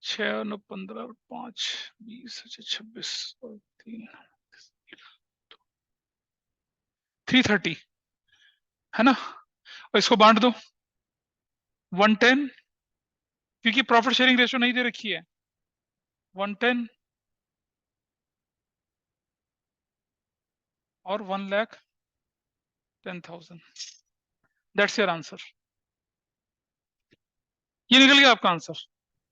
6 9 15 5 20 26 और 3 330 है ना। और इसको बांट दो 110, क्योंकि प्रॉफिट शेयरिंग रेशो नहीं दे रखी है, 110 और 1,10,000, दैट्स योर आंसर। ये निकल गया आपका आंसर।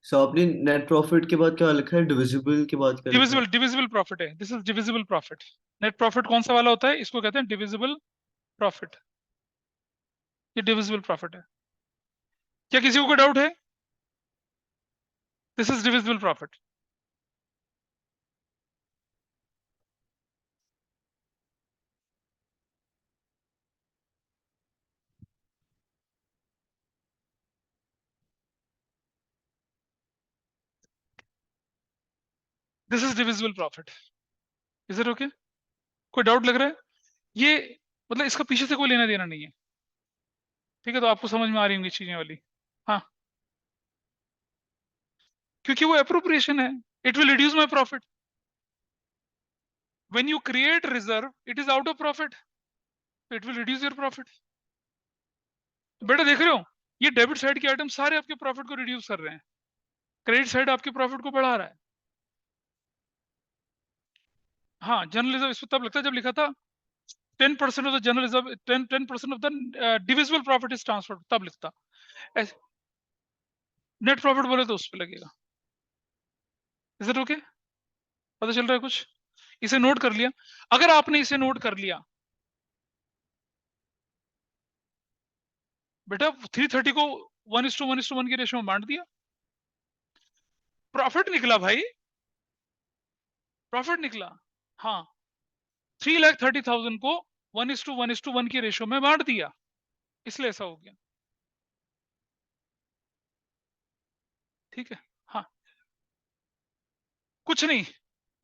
सो आपने नेट प्रॉफिट के बाद क्या लिखा है, डिविजिबल के बाद क्या लिखा है? डिविजिबल, डिविजिबल प्रॉफिट है, this is divisible profit. Net profit कौन सा वाला होता है, इसको कहते हैं डिविजिबल प्रॉफिट, ये डिविजिबल प्रॉफिट है। क्या किसी को कोई डाउट है, this is divisible profit. This is divisible profit. Is it okay? कोई डाउट लग रहा है? ये मतलब इसका पीछे से कोई लेना देना नहीं है, ठीक है? तो आपको समझ में आ रही होंगी चीजें वाली। हाँ, क्योंकि वो अप्रोप्रिएशन है। It will reduce my profit. When you create reserve it is out of profit, it will reduce your profit. बेटा देख रहे हो, ये डेबिट साइड के आइटम सारे आपके प्रॉफिट को रिड्यूस कर रहे हैं, क्रेडिट साइड आपके प्रॉफिट को बढ़ा रहा है। हाँ, जनरल रिजर्व इसमें तब लगता है जब लिखा था 10% of the general reserve, 10% of the divisible profit is transferred, तब लिखता। नेट प्रॉफिट बोले तो उस पर लगेगा। Is it okay? पता चल रहा है कुछ? इसे नोट कर लिया? अगर आपने इसे नोट कर लिया बेटा, 330 को 1:1:1 की रेशियो में बांट दिया, प्रॉफिट निकला भाई, प्रॉफिट निकला। हाँ, 3,30,000 को 1:1:1 की रेशियो में बांट दिया, इसलिए ऐसा हो गया। ठीक है? हाँ, कुछ नहीं,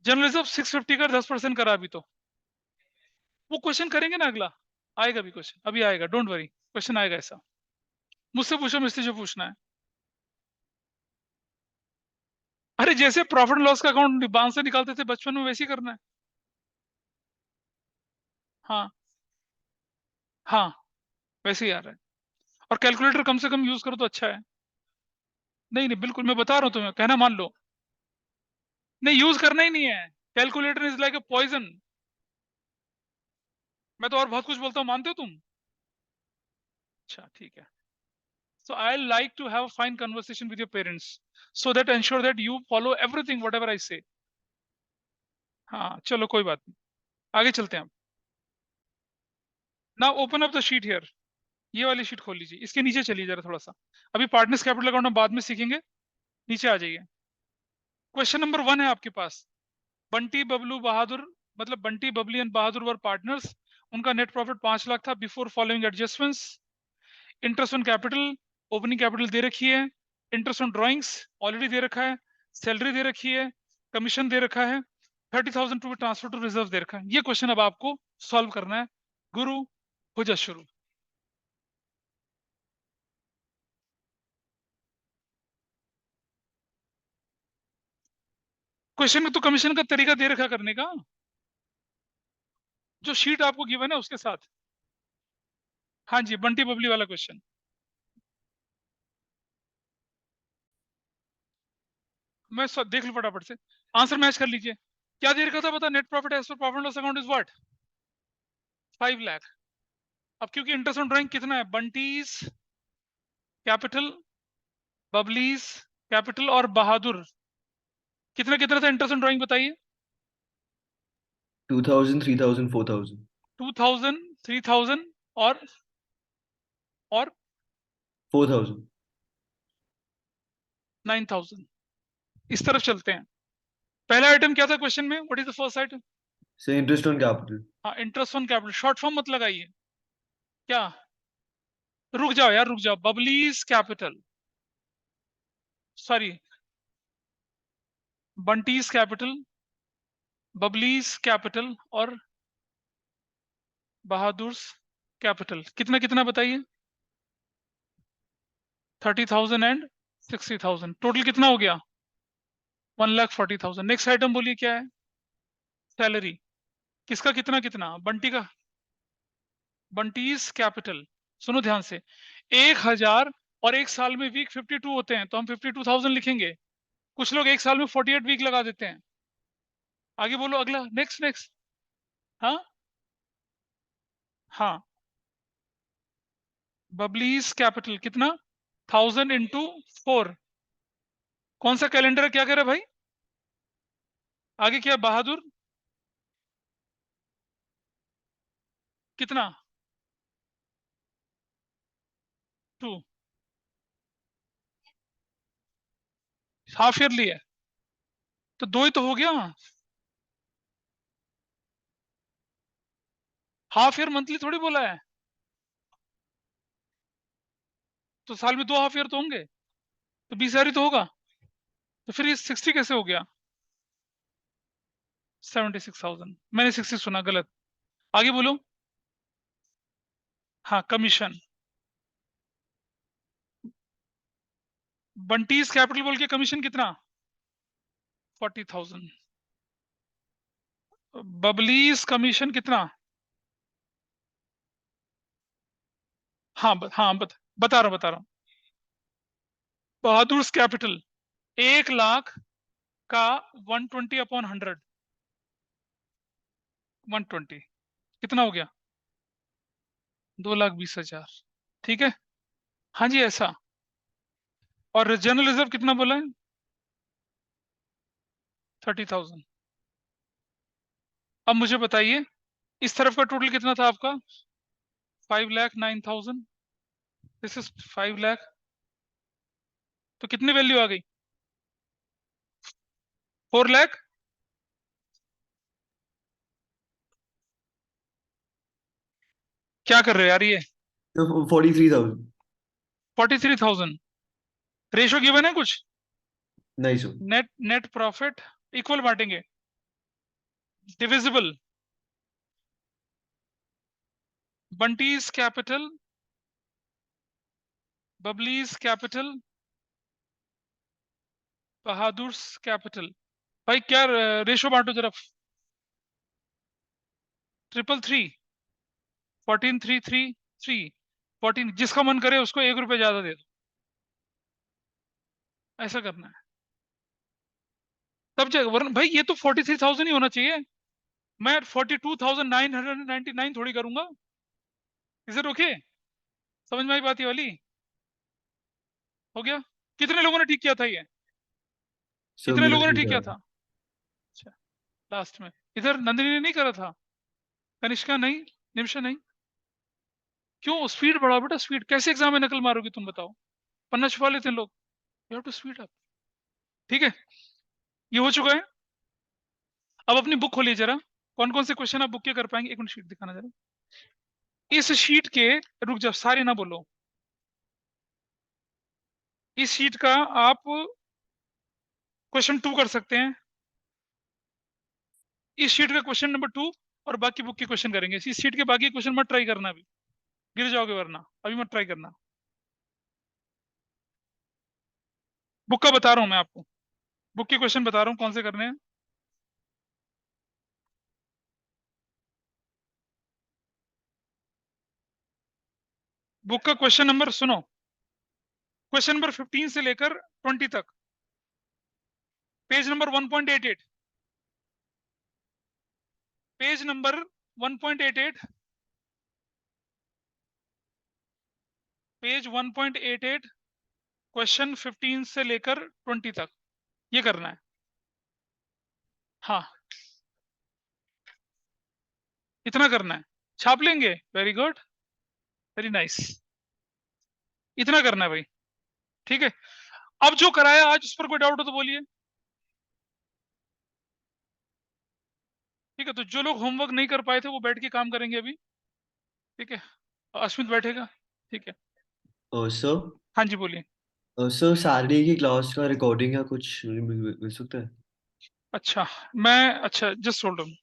जर्नलिज्म 650 का 10% करा अभी तो। वो क्वेश्चन करेंगे ना अगला, आएगा भी क्वेश्चन, अभी आएगा, डोंट वरी, क्वेश्चन आएगा ऐसा। मुझसे पूछो, मुझसे जो पूछना है। अरे जैसे प्रॉफिट लॉस का अकाउंट बांध से निकालते थे बचपन में, वैसे ही करना है। हाँ हाँ, वैसे ही आ रहा है। और कैलकुलेटर कम से कम यूज करो तो अच्छा है। नहीं नहीं, बिल्कुल मैं बता रहा हूँ तुम्हें, कहना मान लो। नहीं, यूज करना ही नहीं है। Calculator is like a poison. मैं तो और बहुत कुछ बोलता हूँ, मानते हो तुम? अच्छा ठीक है। So I like to have a fine conversation with your parents so that ensure that you follow everything whatever I say. हाँ चलो, कोई बात नहीं, आगे चलते हैं। Now open up the sheet here. ये वाली शीट खोल लीजिए, इसके नीचे चलिए जरा थोड़ा सा। अभी पार्टनर्स कैपिटल अकाउंट हम बाद में सीखेंगे। नीचे आ जाइए। क्वेश्चन नंबर 1 है आपके पास। बंटी बबलू बहादुर, मतलब Bunty Babli and Bahadur were partners. उनका नेट प्रॉफिट 5 लाख था before following adjustments. Interest on capital, opening capital दे रखी है। इंटरेस्ट ऑन ड्रॉइंग्स ऑलरेडी दे रखा है। सैलरी दे रखी है। कमीशन दे रखा है। 30,000 टू ट्रांसफर टू रिजर्व दे रखा है। ये क्वेश्चन अब आपको सॉल्व करना है। गुरु, हो जा शुरू। क्वेश्चन में तो कमीशन का तरीका दे रखा करने का, जो शीट आपको गिवन है उसके साथ। हाँ जी, बंटी बबली वाला क्वेश्चन। मैं देख लूं फटाफट से, आंसर मैच कर लीजिए। क्या दे रखा था बता? Net profit as per profit loss account is what? 5 lakh. अब क्योंकि इंटरेस्ट ऑन ड्राइंग कितना है, बंटीज कैपिटल, बबलीज कैपिटल और बहादुर, कितना कितना था इंटरेस्ट ऑन ड्राइंग बताइए? 2,000, 3,000, 4,000। 2,000, 3,000 और 4,000। 9,000। इस तरफ चलते हैं। पहला आइटम क्या था क्वेश्चन में? What is the first item? से इंटरेस्ट ऑन कैपिटल। हाँ, interest on capital. Short form मत लगाइए। क्या? रुक जाओ यार, रुक जाओ। बबलीज capital, sorry, Bunty's capital, बबलीज capital और बहादुर कैपिटल, कितना कितना बताइए? 30,000 एंड 60,000, टोटल कितना हो गया? 1,40,000। नेक्स्ट आइटम बोलिए क्या है? सैलरी। किसका कितना कितना? बंटी का। बंटीज कैपिटल, सुनो ध्यान से। 1,000 और एक साल में वीक 52 होते हैं, तो हम 52,000 लिखेंगे। कुछ लोग एक साल में 48 वीक लगा देते हैं। आगे बोलो, अगला, नेक्स्ट नेक्स्ट। हाँ हाँ, बबलीज कैपिटल कितना? 1,000 × 4। कौन सा कैलेंडर है, क्या कह रहे भाई? आगे क्या? बहादुर कितना? 2। हाफ ईयरली है, तो दो ही तो हो गया। हाफ ईयर मंथली थोड़ी बोला है, तो साल में 2 हाफ ईयर तो होंगे, तो 20,000 ही तो होगा। तो फिर ये 60 कैसे हो गया? 76,000। मैंने 60 सुना, गलत। आगे बोलो। हाँ, कमीशन। बंटीज कैपिटल बोल के कमीशन कितना? 40,000। बबलीज कमीशन कितना? हाँ हाँ, बता रहा हूँ। बहादुर कैपिटल 1 लाख का 120/100, 120 कितना हो गया? 2,20,000। ठीक है। हाँ जी, ऐसा। और जनरल रिजर्व कितना बोला है? 30,000। अब मुझे बताइए, इस तरफ का टोटल कितना था आपका? 5,09,000। This is 5 lakh. तो कितनी वैल्यू आ गई? 4 लाख। क्या कर रहे हो यार ये? तो 43,000। 43,000। रेशो गिवन है कुछ? नहीं sir. Net net profit equal बांटेंगे, डिविजिबल। बंटीज कैपिटल, बबलीज कैपिटल, बहादुर कैपिटल। भाई क्या रेशो बांटो जरा। 333, 14,333, 14। जिसका मन करे उसको 1 रुपए ज्यादा दे दो, ऐसा करना है। तब जाएगा, वरना भाई ये तो 43,000 ही होना चाहिए। मैं 42,999 थोड़ी करूंगा। Is it okay? समझ में आई बात ये वाली? हो गया। कितने लोगों ने ठीक किया था ये? सर कितने मेरा लोगों ने ठीक ठीक है। किया था? अच्छा, लास्ट में। इधर नंदिनी ने नहीं करा था? कनिष्का नहीं? निमिषा नहीं? क्यों? स्पीड बढ़ाओ बेटा, स्पीड। कैसे एग्जाम में नकल मारोगी तुम बताओ? पन्ना छुपा लेते हैं लोग। You have to speed up. ठीक है, ये हो चुका है। अब अपनी बुक खोलिए जरा। कौन कौन से क्वेश्चन आप बुक के कर पाएंगे? एक मिनट शीट दिखाना जरा। इस शीट के, रुक जाओ सारे ना बोलो। इस शीट का आप क्वेश्चन 2 कर सकते हैं। इस शीट का क्वेश्चन नंबर 2, और बाकी बुक के क्वेश्चन करेंगे। इस शीट के बाकी क्वेश्चन मत ट्राई करना अभी, गिर जाओगे वरना। अभी मत ट्राई करना। बुक का बता रहा हूं मैं आपको, बुक के क्वेश्चन बता रहा हूं कौन से करने हैं। बुक का क्वेश्चन नंबर सुनो। क्वेश्चन नंबर 15 से लेकर 20 तक, page number 1.88। Page number 1.88। Page 1.88, question 15 से लेकर 20 तक, ये करना है। हाँ, इतना करना है। छाप लेंगे? Very good, very nice. इतना करना है भाई। ठीक है। अब जो कराया आज, उस पर कोई डाउट हो तो बोलिए। ठीक है, तो जो लोग होमवर्क नहीं कर पाए थे वो बैठ के काम करेंगे अभी। ठीक है, अश्मित बैठेगा। ठीक है। सर, हाँ जी, बोलिए। सर सैटरडे की क्लास का रिकॉर्डिंग या कुछ मिल मिल सकता है? अच्छा, मैं, अच्छा जस्ट होल्ड ऑन।